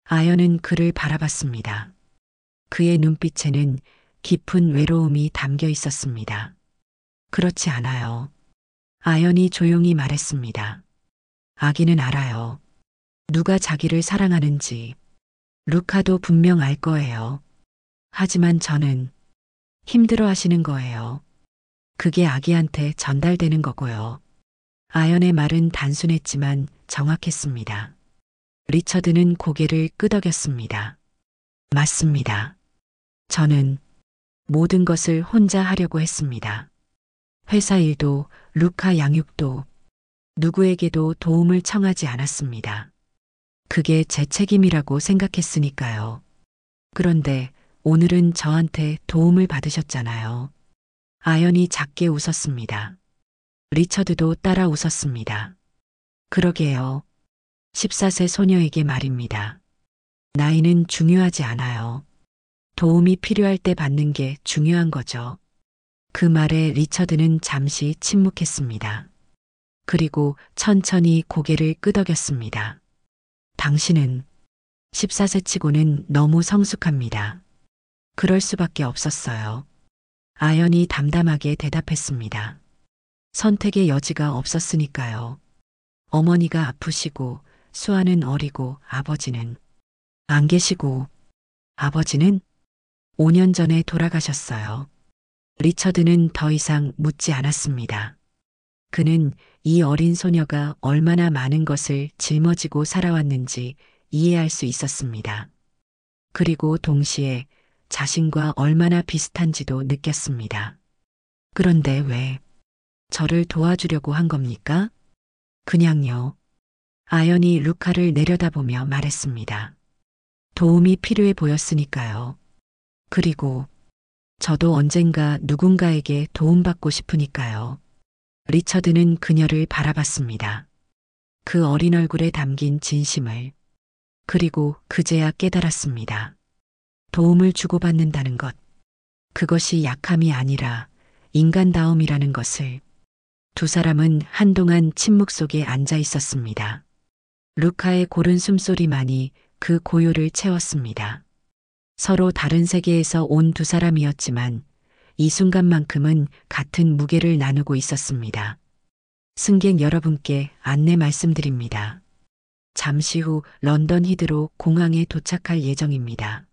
아연은 그를 바라봤습니다. 그의 눈빛에는 깊은 외로움이 담겨 있었습니다. 그렇지 않아요. 아연이 조용히 말했습니다. 아기는 알아요. 누가 자기를 사랑하는지. 루카도 분명 알 거예요. 하지만 저는 힘들어 하시는 거예요. 그게 아기한테 전달되는 거고요. 아연의 말은 단순했지만 정확했습니다. 리처드는 고개를 끄덕였습니다. 맞습니다. 저는 모든 것을 혼자 하려고 했습니다. 회사 일도, 루카 양육도, 누구에게도 도움을 청하지 않았습니다. 그게 제 책임이라고 생각했으니까요. 그런데 오늘은 저한테 도움을 받으셨잖아요. 아연이 작게 웃었습니다. 리처드도 따라 웃었습니다. 그러게요. 14세 소녀에게 말입니다. 나이는 중요하지 않아요. 도움이 필요할 때 받는 게 중요한 거죠. 그 말에 리처드는 잠시 침묵했습니다. 그리고 천천히 고개를 끄덕였습니다. 당신은 14세 치고는 너무 성숙합니다. 그럴 수밖에 없었어요. 아연이 담담하게 대답했습니다. 선택의 여지가 없었으니까요. 어머니가 아프시고 수아는 어리고 아버지는 안 계시고 아버지는 5년 전에 돌아가셨어요. 리처드는 더 이상 묻지 않았습니다. 그는 이 어린 소녀가 얼마나 많은 것을 짊어지고 살아왔는지 이해할 수 있었습니다. 그리고 동시에 자신과 얼마나 비슷한지도 느꼈습니다. 그런데 왜 저를 도와주려고 한 겁니까? 그냥요. 아연이 루카를 내려다보며 말했습니다. 도움이 필요해 보였으니까요. 그리고 저도 언젠가 누군가에게 도움받고 싶으니까요. 리처드는 그녀를 바라봤습니다. 그 어린 얼굴에 담긴 진심을. 그리고 그제야 깨달았습니다. 도움을 주고받는다는 것. 그것이 약함이 아니라 인간다움이라는 것을. 두 사람은 한동안 침묵 속에 앉아 있었습니다. 루카의 고른 숨소리만이 그 고요를 채웠습니다. 서로 다른 세계에서 온 두 사람이었지만 이 순간만큼은 같은 무게를 나누고 있었습니다. 승객 여러분께 안내 말씀드립니다. 잠시 후 런던 히드로 공항에 도착할 예정입니다.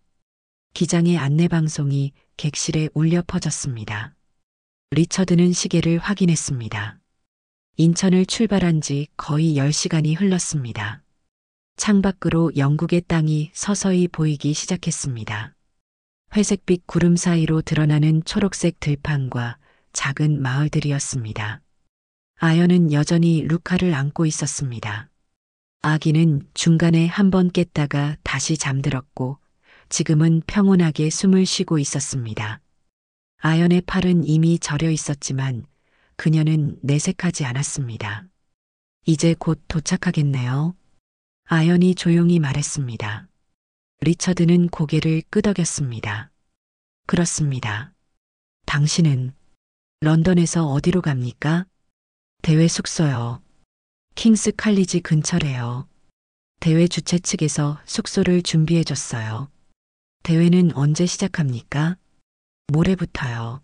기장의 안내 방송이 객실에 울려 퍼졌습니다. 리처드는 시계를 확인했습니다. 인천을 출발한 지 거의 10시간이 흘렀습니다. 창밖으로 영국의 땅이 서서히 보이기 시작했습니다. 회색빛 구름 사이로 드러나는 초록색 들판과 작은 마을들이었습니다. 아연은 여전히 루카를 안고 있었습니다. 아기는 중간에 한번 깼다가 다시 잠들었고 지금은 평온하게 숨을 쉬고 있었습니다. 아연의 팔은 이미 저려 있었지만 그녀는 내색하지 않았습니다. 이제 곧 도착하겠네요. 아연이 조용히 말했습니다. 리처드는 고개를 끄덕였습니다. 그렇습니다. 당신은 런던에서 어디로 갑니까? 대회 숙소요. 킹스 칼리지 근처래요. 대회 주최 측에서 숙소를 준비해줬어요. 대회는 언제 시작합니까? 모레부터요.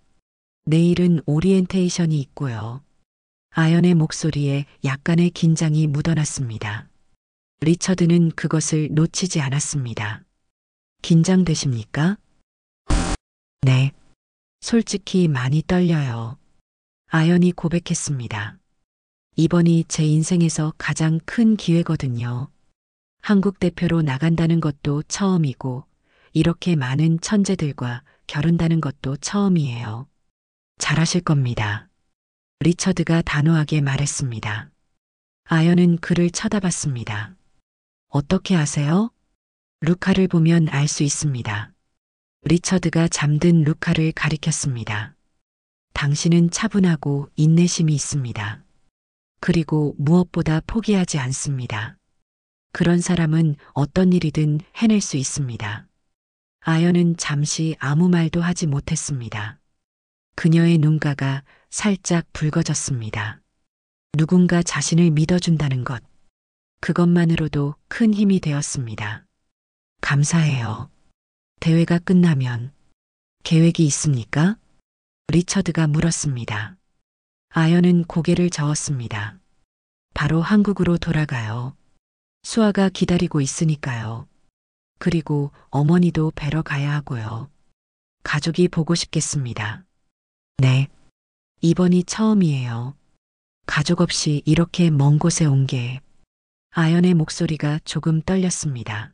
내일은 오리엔테이션이 있고요. 아연의 목소리에 약간의 긴장이 묻어났습니다. 리처드는 그것을 놓치지 않았습니다. 긴장되십니까? 네. 솔직히 많이 떨려요. 아연이 고백했습니다. 이번이 제 인생에서 가장 큰 기회거든요. 한국 대표로 나간다는 것도 처음이고, 이렇게 많은 천재들과 겨룬다는 것도 처음이에요. 잘하실 겁니다. 리처드가 단호하게 말했습니다. 아연은 그를 쳐다봤습니다. 어떻게 아세요? 루카를 보면 알 수 있습니다. 리처드가 잠든 루카를 가리켰습니다. 당신은 차분하고 인내심이 있습니다. 그리고 무엇보다 포기하지 않습니다. 그런 사람은 어떤 일이든 해낼 수 있습니다. 아연은 잠시 아무 말도 하지 못했습니다. 그녀의 눈가가 살짝 붉어졌습니다. 누군가 자신을 믿어준다는 것, 그것만으로도 큰 힘이 되었습니다. 감사해요. 대회가 끝나면 계획이 있습니까? 리처드가 물었습니다. 아연은 고개를 저었습니다. 바로 한국으로 돌아가요. 수아가 기다리고 있으니까요. 그리고 어머니도 뵈러 가야 하고요. 가족이 보고 싶겠습니다. 네. 이번이 처음이에요. 가족 없이 이렇게 먼 곳에 온 게. 아연의 목소리가 조금 떨렸습니다.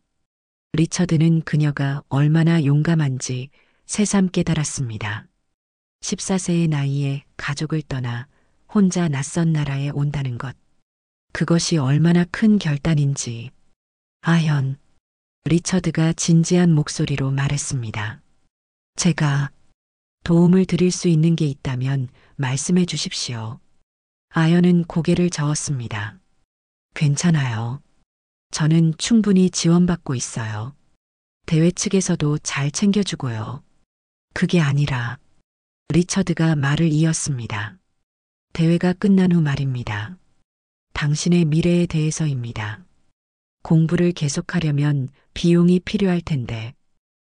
리처드는 그녀가 얼마나 용감한지 새삼 깨달았습니다. 14세의 나이에 가족을 떠나 혼자 낯선 나라에 온다는 것. 그것이 얼마나 큰 결단인지. 아연, 리처드가 진지한 목소리로 말했습니다. 제가 도움을 드릴 수 있는 게 있다면 말씀해 주십시오. 아연은 고개를 저었습니다. 괜찮아요. 저는 충분히 지원받고 있어요. 대회 측에서도 잘 챙겨주고요. 그게 아니라 리처드가 말을 이었습니다. 대회가 끝난 후 말입니다. 당신의 미래에 대해서입니다. 공부를 계속하려면 비용이 필요할 텐데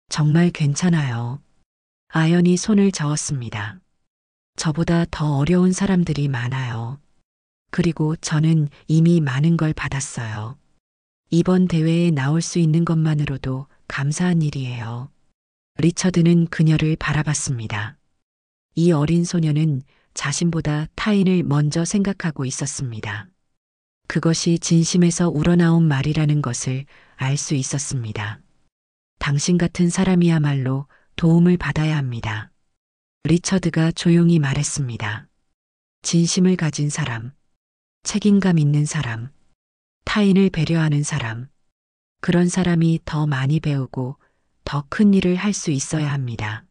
정말 괜찮아요. 아연이 손을 저었습니다. 저보다 더 어려운 사람들이 많아요. 그리고 저는 이미 많은 걸 받았어요. 이번 대회에 나올 수 있는 것만으로도 감사한 일이에요. 리처드는 그녀를 바라봤습니다. 이 어린 소녀는 자신보다 타인을 먼저 생각하고 있었습니다. 그것이 진심에서 우러나온 말이라는 것을 알 수 있었습니다. 당신 같은 사람이야말로 도움을 받아야 합니다. 리처드가 조용히 말했습니다. 진심을 가진 사람, 책임감 있는 사람, 타인을 배려하는 사람, 그런 사람이 더 많이 배우고 더 큰 일을 할 수 있어야 합니다.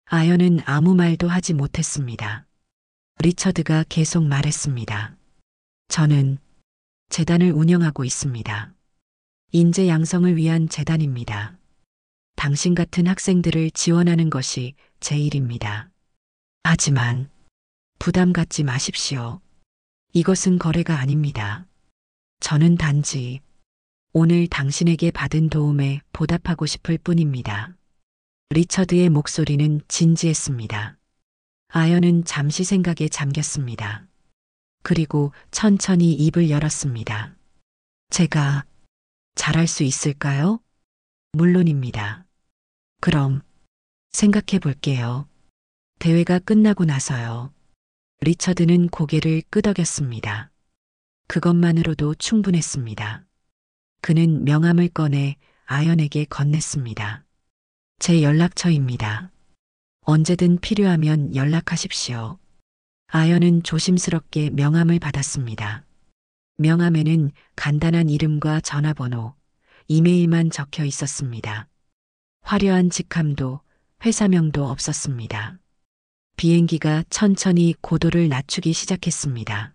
아연은 아무 말도 하지 못했습니다. 리처드가 계속 말했습니다. 저는 재단을 운영하고 있습니다. 인재 양성을 위한 재단입니다. 당신 같은 학생들을 지원하는 것이 제 일입니다. 하지만 부담 갖지 마십시오. 이것은 거래가 아닙니다. 저는 단지 오늘 당신에게 받은 도움에 보답하고 싶을 뿐입니다. 리처드의 목소리는 진지했습니다. 아연은 잠시 생각에 잠겼습니다. 그리고 천천히 입을 열었습니다. 제가 잘할 수 있을까요? 물론입니다. 그럼 생각해 볼게요. 대회가 끝나고 나서요. 리처드는 고개를 끄덕였습니다. 그것만으로도 충분했습니다. 그는 명함을 꺼내 아연에게 건넸습니다. 제 연락처입니다. 언제든 필요하면 연락하십시오. 아연은 조심스럽게 명함을 받았습니다. 명함에는 간단한 이름과 전화번호, 이메일만 적혀 있었습니다. 화려한 직함도 회사명도 없었습니다. 비행기가 천천히 고도를 낮추기 시작했습니다.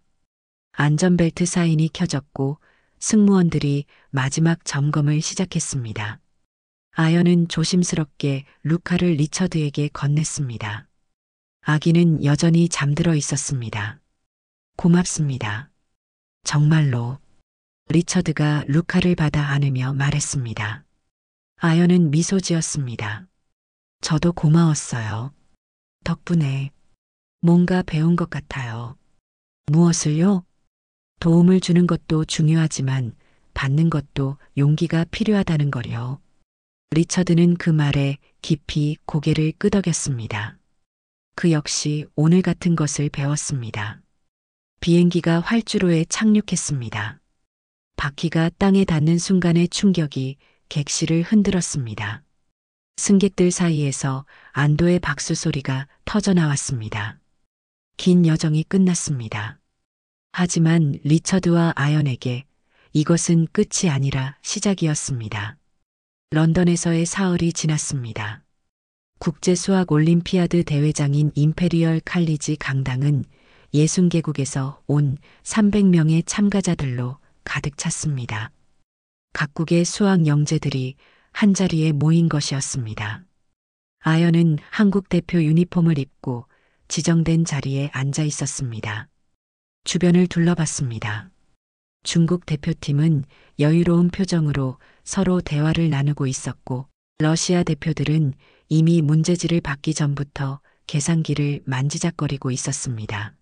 안전벨트 사인이 켜졌고 승무원들이 마지막 점검을 시작했습니다. 아연은 조심스럽게 루카를 리처드에게 건넸습니다. 아기는 여전히 잠들어 있었습니다. 고맙습니다. 정말로. 리처드가 루카를 받아 안으며 말했습니다. 아연은 미소 지었습니다. 저도 고마웠어요. 덕분에 뭔가 배운 것 같아요. 무엇을요? 도움을 주는 것도 중요하지만 받는 것도 용기가 필요하다는 걸요. 리처드는 그 말에 깊이 고개를 끄덕였습니다. 그 역시 오늘 같은 것을 배웠습니다. 비행기가 활주로에 착륙했습니다. 바퀴가 땅에 닿는 순간의 충격이 객실을 흔들었습니다. 승객들 사이에서 안도의 박수 소리가 터져 나왔습니다. 긴 여정이 끝났습니다. 하지만 리처드와 아연에게 이것은 끝이 아니라 시작이었습니다. 런던에서의 사흘이 지났습니다. 국제수학 올림피아드 대회장인 임페리얼 칼리지 강당은 60개국에서 온 300명의 참가자들로 가득 찼습니다. 각국의 수학 영재들이 한자리에 모인 것이었습니다. 아연은 한국 대표 유니폼을 입고 지정된 자리에 앉아 있었습니다. 주변을 둘러봤습니다. 중국 대표팀은 여유로운 표정으로 서로 대화를 나누고 있었고, 러시아 대표들은 이미 문제지를 받기 전부터 계산기를 만지작거리고 있었습니다.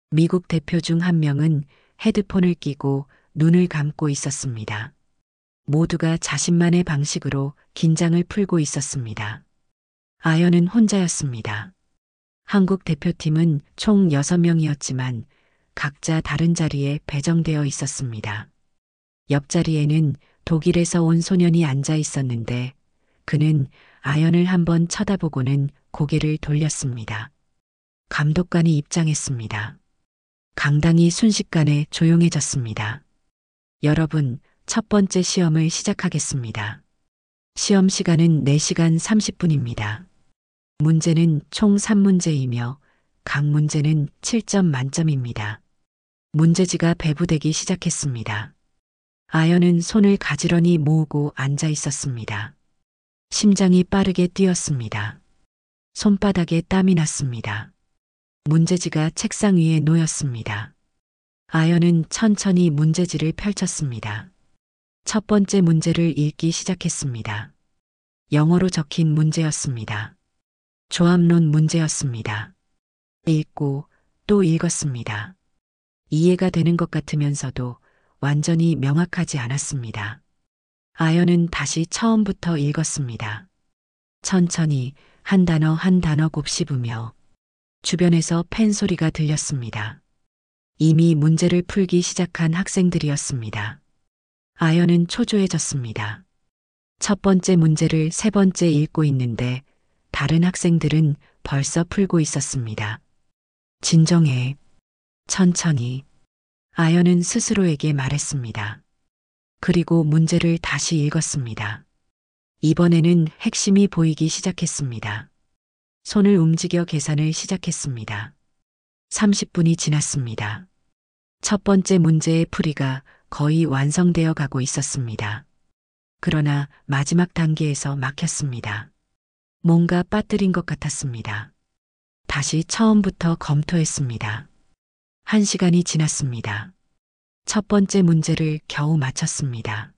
미국 대표 중 한 명은 헤드폰을 끼고 눈을 감고 있었습니다. 모두가 자신만의 방식으로 긴장을 풀고 있었습니다. 아연은 혼자였습니다. 한국 대표팀은 총 6명이었지만 각자 다른 자리에 배정되어 있었습니다. 옆자리에는 독일에서 온 소년이 앉아 있었는데 그는 아연을 한번 쳐다보고는 고개를 돌렸습니다. 감독관이 입장했습니다. 강당이 순식간에 조용해졌습니다. 여러분, 첫 번째 시험을 시작하겠습니다. 시험 시간은 4시간 30분입니다. 문제는 총 3문제이며 각 문제는 7점 만점입니다. 문제지가 배부되기 시작했습니다. 아연은 손을 가지런히 모으고 앉아 있었습니다. 심장이 빠르게 뛰었습니다. 손바닥에 땀이 났습니다. 문제지가 책상 위에 놓였습니다. 아연은 천천히 문제지를 펼쳤습니다. 첫 번째 문제를 읽기 시작했습니다. 영어로 적힌 문제였습니다. 조합론 문제였습니다. 읽고 또 읽었습니다. 이해가 되는 것 같으면서도 완전히 명확하지 않았습니다. 아연은 다시 처음부터 읽었습니다. 천천히 한 단어 한 단어 곱씹으며 주변에서 펜 소리가 들렸습니다. 이미 문제를 풀기 시작한 학생들이었습니다. 아연은 초조해졌습니다. 첫 번째 문제를 세 번째 읽고 있는데 다른 학생들은 벌써 풀고 있었습니다. 진정해. 천천히. 아연은 스스로에게 말했습니다. 그리고 문제를 다시 읽었습니다. 이번에는 핵심이 보이기 시작했습니다. 손을 움직여 계산을 시작했습니다. 30분이 지났습니다. 첫 번째 문제의 풀이가 거의 완성되어 가고 있었습니다. 그러나 마지막 단계에서 막혔습니다. 뭔가 빠뜨린 것 같았습니다. 다시 처음부터 검토했습니다. 1시간이 지났습니다. 첫 번째 문제를 겨우 마쳤습니다.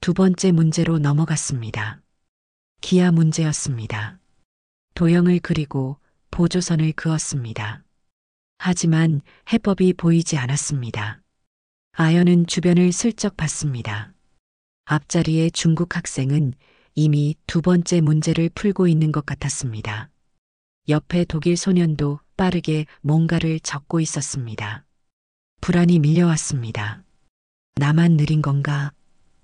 두 번째 문제로 넘어갔습니다. 기하 문제였습니다. 도형을 그리고 보조선을 그었습니다. 하지만 해법이 보이지 않았습니다. 아연은 주변을 슬쩍 봤습니다. 앞자리의 중국 학생은 이미 두 번째 문제를 풀고 있는 것 같았습니다. 옆에 독일 소년도 빠르게 뭔가를 적고 있었습니다. 불안이 밀려왔습니다. 나만 느린 건가?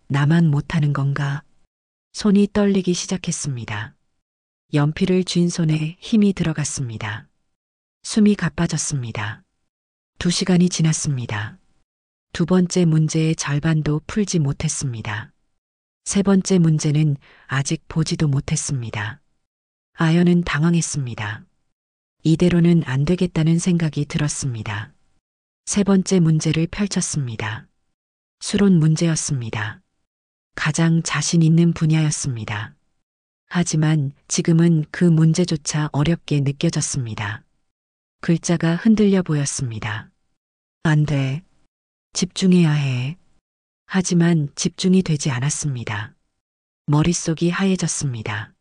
나만 못하는 건가? 손이 떨리기 시작했습니다. 연필을 쥔 손에 힘이 들어갔습니다. 숨이 가빠졌습니다. 2시간이 지났습니다. 두 번째 문제의 절반도 풀지 못했습니다. 세 번째 문제는 아직 보지도 못했습니다. 아연은 당황했습니다. 이대로는 안 되겠다는 생각이 들었습니다. 세 번째 문제를 펼쳤습니다. 수론 문제였습니다. 가장 자신 있는 분야였습니다. 하지만 지금은 그 문제조차 어렵게 느껴졌습니다. 글자가 흔들려 보였습니다. 안 돼. 집중해야 해. 하지만 집중이 되지 않았습니다. 머릿속이 하얘졌습니다.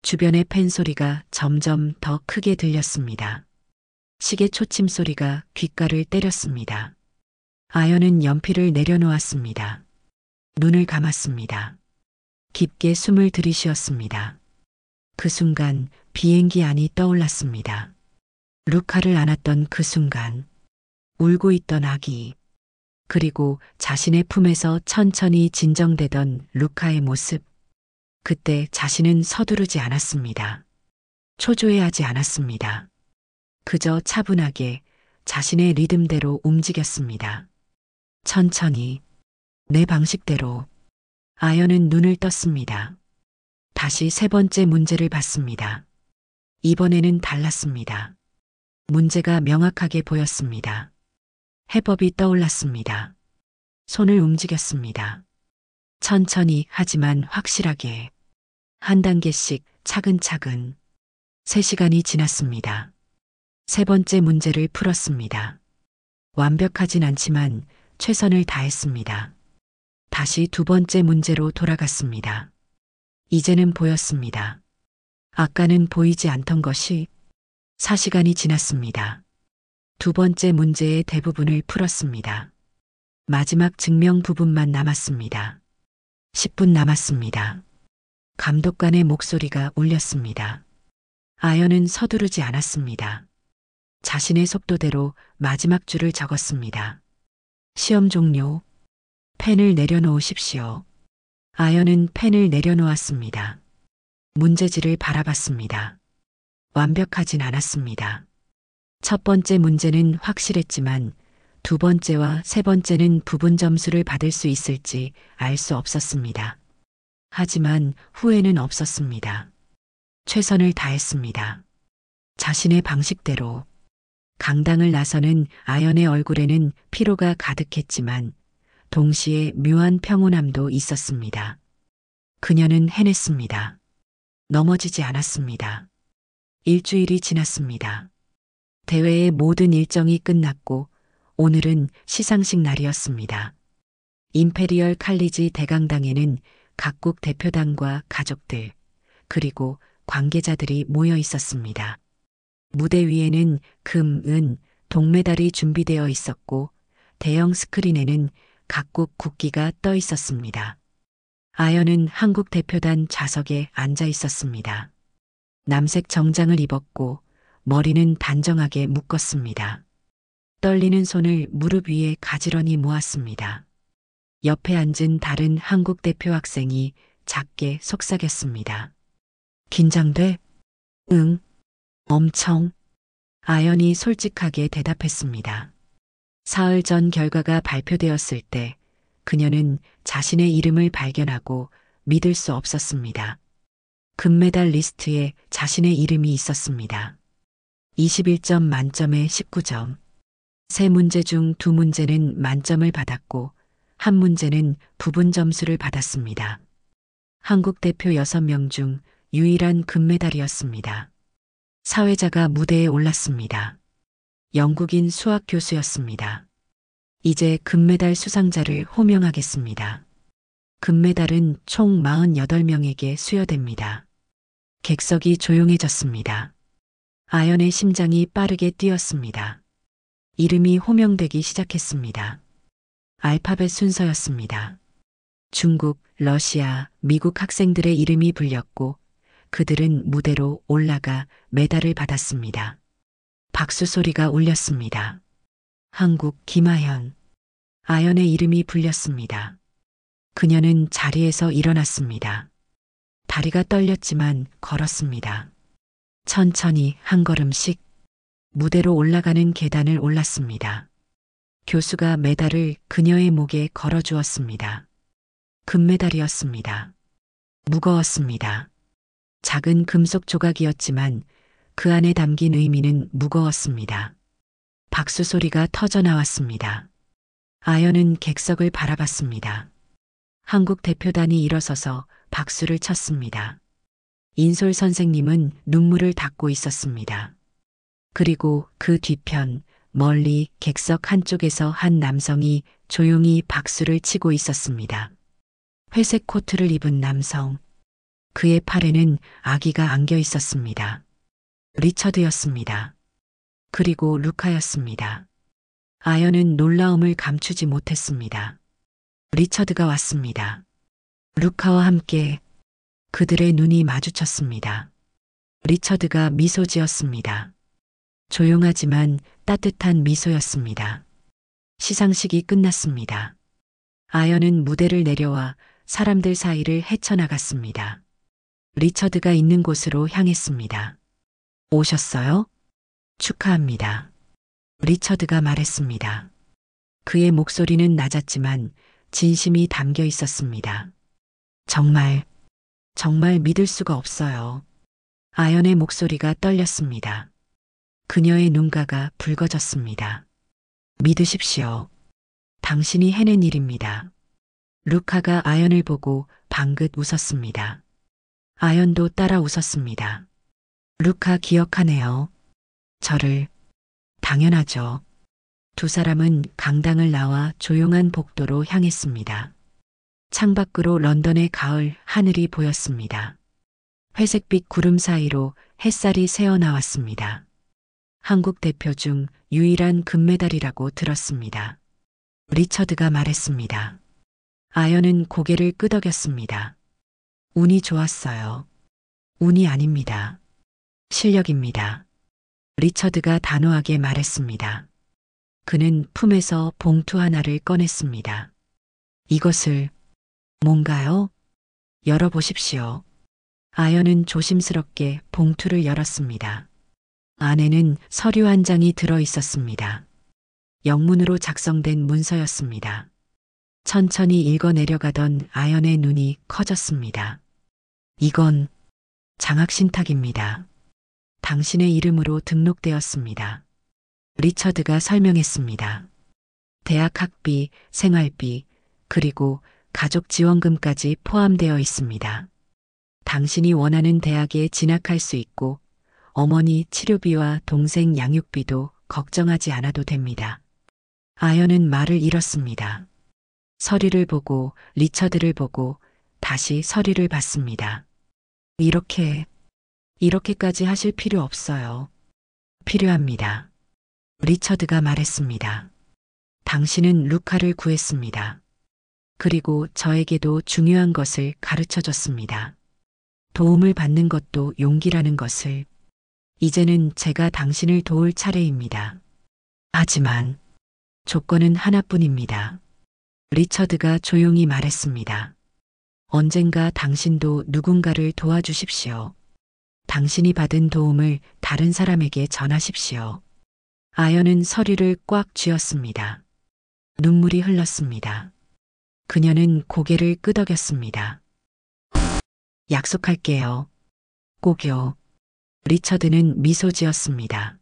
주변의 팬 소리가 점점 더 크게 들렸습니다. 시계 초침 소리가 귓가를 때렸습니다. 아연은 연필을 내려놓았습니다. 눈을 감았습니다. 깊게 숨을 들이쉬었습니다. 그 순간 비행기 안이 떠올랐습니다. 루카를 안았던 그 순간, 울고 있던 아기, 그리고 자신의 품에서 천천히 진정되던 루카의 모습. 그때 자신은 서두르지 않았습니다. 초조해하지 않았습니다. 그저 차분하게 자신의 리듬대로 움직였습니다. 천천히, 내 방식대로. 아연은 눈을 떴습니다. 다시 세 번째 문제를 봤습니다. 이번에는 달랐습니다. 문제가 명확하게 보였습니다. 해법이 떠올랐습니다. 손을 움직였습니다. 천천히 하지만 확실하게. 한 단계씩 차근차근. 3시간이 지났습니다. 세 번째 문제를 풀었습니다. 완벽하진 않지만 최선을 다했습니다. 다시 두 번째 문제로 돌아갔습니다. 이제는 보였습니다. 아까는 보이지 않던 것이. 4시간이 지났습니다. 두 번째 문제의 대부분을 풀었습니다. 마지막 증명 부분만 남았습니다. 10분 남았습니다. 감독관의 목소리가 울렸습니다. 아연은 서두르지 않았습니다. 자신의 속도대로 마지막 줄을 적었습니다. 시험 종료. 펜을 내려놓으십시오. 아연은 펜을 내려놓았습니다. 문제지를 바라봤습니다. 완벽하진 않았습니다. 첫 번째 문제는 확실했지만 두 번째와 세 번째는 부분 점수를 받을 수 있을지 알 수 없었습니다. 하지만 후회는 없었습니다. 최선을 다했습니다. 자신의 방식대로. 강당을 나서는 아연의 얼굴에는 피로가 가득했지만 동시에 묘한 평온함도 있었습니다. 그녀는 해냈습니다. 넘어지지 않았습니다. 일주일이 지났습니다. 대회의 모든 일정이 끝났고 오늘은 시상식 날이었습니다. 임페리얼 칼리지 대강당에는 각국 대표단과 가족들, 그리고 관계자들이 모여 있었습니다. 무대 위에는 금, 은, 동메달이 준비되어 있었고 대형 스크린에는 각국 국기가 떠 있었습니다. 아연은 한국 대표단 좌석에 앉아 있었습니다. 남색 정장을 입었고 머리는 단정하게 묶었습니다. 떨리는 손을 무릎 위에 가지런히 모았습니다. 옆에 앉은 다른 한국 대표 학생이 작게 속삭였습니다. 긴장돼? 응, 엄청. 아연이 솔직하게 대답했습니다. 사흘 전 결과가 발표되었을 때 그녀는 자신의 이름을 발견하고 믿을 수 없었습니다. 금메달 리스트에 자신의 이름이 있었습니다. 21점 만점에 19점. 세 문제 중 두 문제는 만점을 받았고 한 문제는 부분 점수를 받았습니다. 한국 대표 6명 중 유일한 금메달이었습니다. 사회자가 무대에 올랐습니다. 영국인 수학 교수였습니다. 이제 금메달 수상자를 호명하겠습니다. 금메달은 총 48명에게 수여됩니다. 객석이 조용해졌습니다. 아연의 심장이 빠르게 뛰었습니다. 이름이 호명되기 시작했습니다. 알파벳 순서였습니다. 중국, 러시아, 미국 학생들의 이름이 불렸고 그들은 무대로 올라가 메달을 받았습니다. 박수 소리가 울렸습니다. 한국 김아현. 아연의 이름이 불렸습니다. 그녀는 자리에서 일어났습니다. 다리가 떨렸지만 걸었습니다. 천천히 한 걸음씩 무대로 올라가는 계단을 올랐습니다. 교수가 메달을 그녀의 목에 걸어주었습니다. 금메달이었습니다. 무거웠습니다. 작은 금속 조각이었지만 그 안에 담긴 의미는 무거웠습니다. 박수 소리가 터져 나왔습니다. 아연은 객석을 바라봤습니다. 한국 대표단이 일어서서 박수를 쳤습니다. 인솔 선생님은 눈물을 닦고 있었습니다. 그리고 그 뒤편 멀리 객석 한쪽에서 한 남성이 조용히 박수를 치고 있었습니다. 회색 코트를 입은 남성. 그의 팔에는 아기가 안겨 있었습니다. 리처드였습니다. 그리고 루카였습니다. 아연은 놀라움을 감추지 못했습니다. 리처드가 왔습니다. 루카와 함께 그들의 눈이 마주쳤습니다. 리처드가 미소 지었습니다. 조용하지만 따뜻한 미소였습니다. 시상식이 끝났습니다. 아연은 무대를 내려와 사람들 사이를 헤쳐나갔습니다. 리처드가 있는 곳으로 향했습니다. 오셨어요? 축하합니다. 리처드가 말했습니다. 그의 목소리는 낮았지만 진심이 담겨 있었습니다. 정말 믿을 수가 없어요. 아연의 목소리가 떨렸습니다. 그녀의 눈가가 붉어졌습니다. 믿으십시오. 당신이 해낸 일입니다. 루카가 아연을 보고 방긋 웃었습니다. 아연도 따라 웃었습니다. 루카 기억하네요. 저를. 당연하죠. 두 사람은 강당을 나와 조용한 복도로 향했습니다. 창밖으로 런던의 가을 하늘이 보였습니다. 회색빛 구름 사이로 햇살이 새어나왔습니다. 한국 대표 중 유일한 금메달이라고 들었습니다. 리처드가 말했습니다. 아연은 고개를 끄덕였습니다. 운이 좋았어요. 운이 아닙니다. 실력입니다. 리처드가 단호하게 말했습니다. 그는 품에서 봉투 하나를 꺼냈습니다. 이것을 뭔가요? 열어보십시오. 아연은 조심스럽게 봉투를 열었습니다. 안에는 서류 한 장이 들어 있었습니다. 영문으로 작성된 문서였습니다. 천천히 읽어 내려가던 아연의 눈이 커졌습니다. 이건 장학신탁입니다. 당신의 이름으로 등록되었습니다. 리처드가 설명했습니다. 대학 학비, 생활비, 그리고 가족 지원금까지 포함되어 있습니다. 당신이 원하는 대학에 진학할 수 있고 어머니 치료비와 동생 양육비도 걱정하지 않아도 됩니다. 아연은 말을 잃었습니다. 서류를 보고 리처드를 보고 다시 서류를 봤습니다. 이렇게까지 하실 필요 없어요. 필요합니다. 리처드가 말했습니다. 당신은 루카를 구했습니다. 그리고 저에게도 중요한 것을 가르쳐 줬습니다. 도움을 받는 것도 용기라는 것을. 이제는 제가 당신을 도울 차례입니다. 하지만 조건은 하나뿐입니다. 리처드가 조용히 말했습니다. 언젠가 당신도 누군가를 도와주십시오. 당신이 받은 도움을 다른 사람에게 전하십시오. 아연은 서류를 꽉 쥐었습니다. 눈물이 흘렀습니다. 그녀는 고개를 끄덕였습니다. 약속할게요. 꼭요. 리처드는 미소 지었습니다.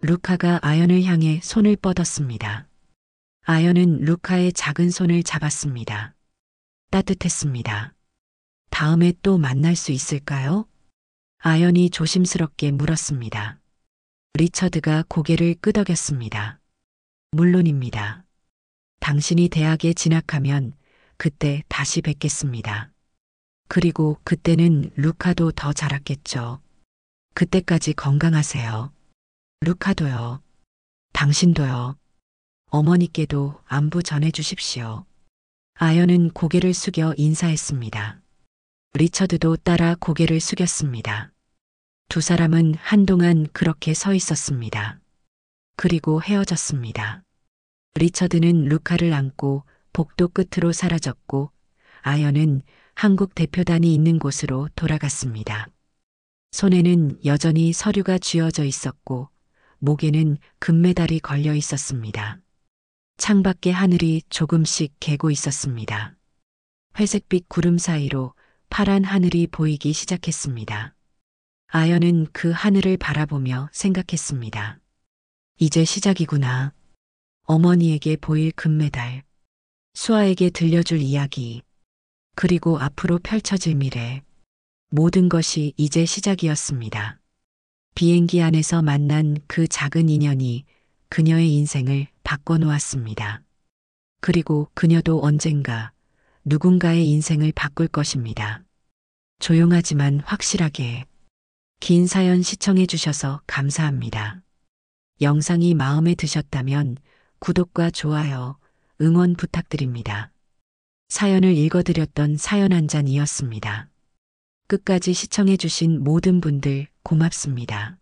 루카가 아연을 향해 손을 뻗었습니다. 아연은 루카의 작은 손을 잡았습니다. 따뜻했습니다. 다음에 또 만날 수 있을까요? 아연이 조심스럽게 물었습니다. 리처드가 고개를 끄덕였습니다. 물론입니다. 당신이 대학에 진학하면 그때 다시 뵙겠습니다. 그리고 그때는 루카도 더 자랐겠죠. 그때까지 건강하세요. 루카도요. 당신도요. 어머니께도 안부 전해주십시오. 아연은 고개를 숙여 인사했습니다. 리처드도 따라 고개를 숙였습니다. 두 사람은 한동안 그렇게 서 있었습니다. 그리고 헤어졌습니다. 리처드는 루카를 안고 복도 끝으로 사라졌고 아연은 한국 대표단이 있는 곳으로 돌아갔습니다. 손에는 여전히 서류가 쥐어져 있었고 목에는 금메달이 걸려 있었습니다. 창밖의 하늘이 조금씩 개고 있었습니다. 회색빛 구름 사이로 파란 하늘이 보이기 시작했습니다. 아연은 그 하늘을 바라보며 생각했습니다. 이제 시작이구나. 어머니에게 보일 금메달, 수아에게 들려줄 이야기, 그리고 앞으로 펼쳐질 미래. 모든 것이 이제 시작이었습니다. 비행기 안에서 만난 그 작은 인연이 그녀의 인생을 바꿔놓았습니다. 그리고 그녀도 언젠가 누군가의 인생을 바꿀 것입니다. 조용하지만 확실하게. 긴 사연 시청해 주셔서 감사합니다. 영상이 마음에 드셨다면 구독과 좋아요, 응원 부탁드립니다. 사연을 읽어드렸던 사연 한 잔이었습니다. 끝까지 시청해 주신 모든 분들 고맙습니다.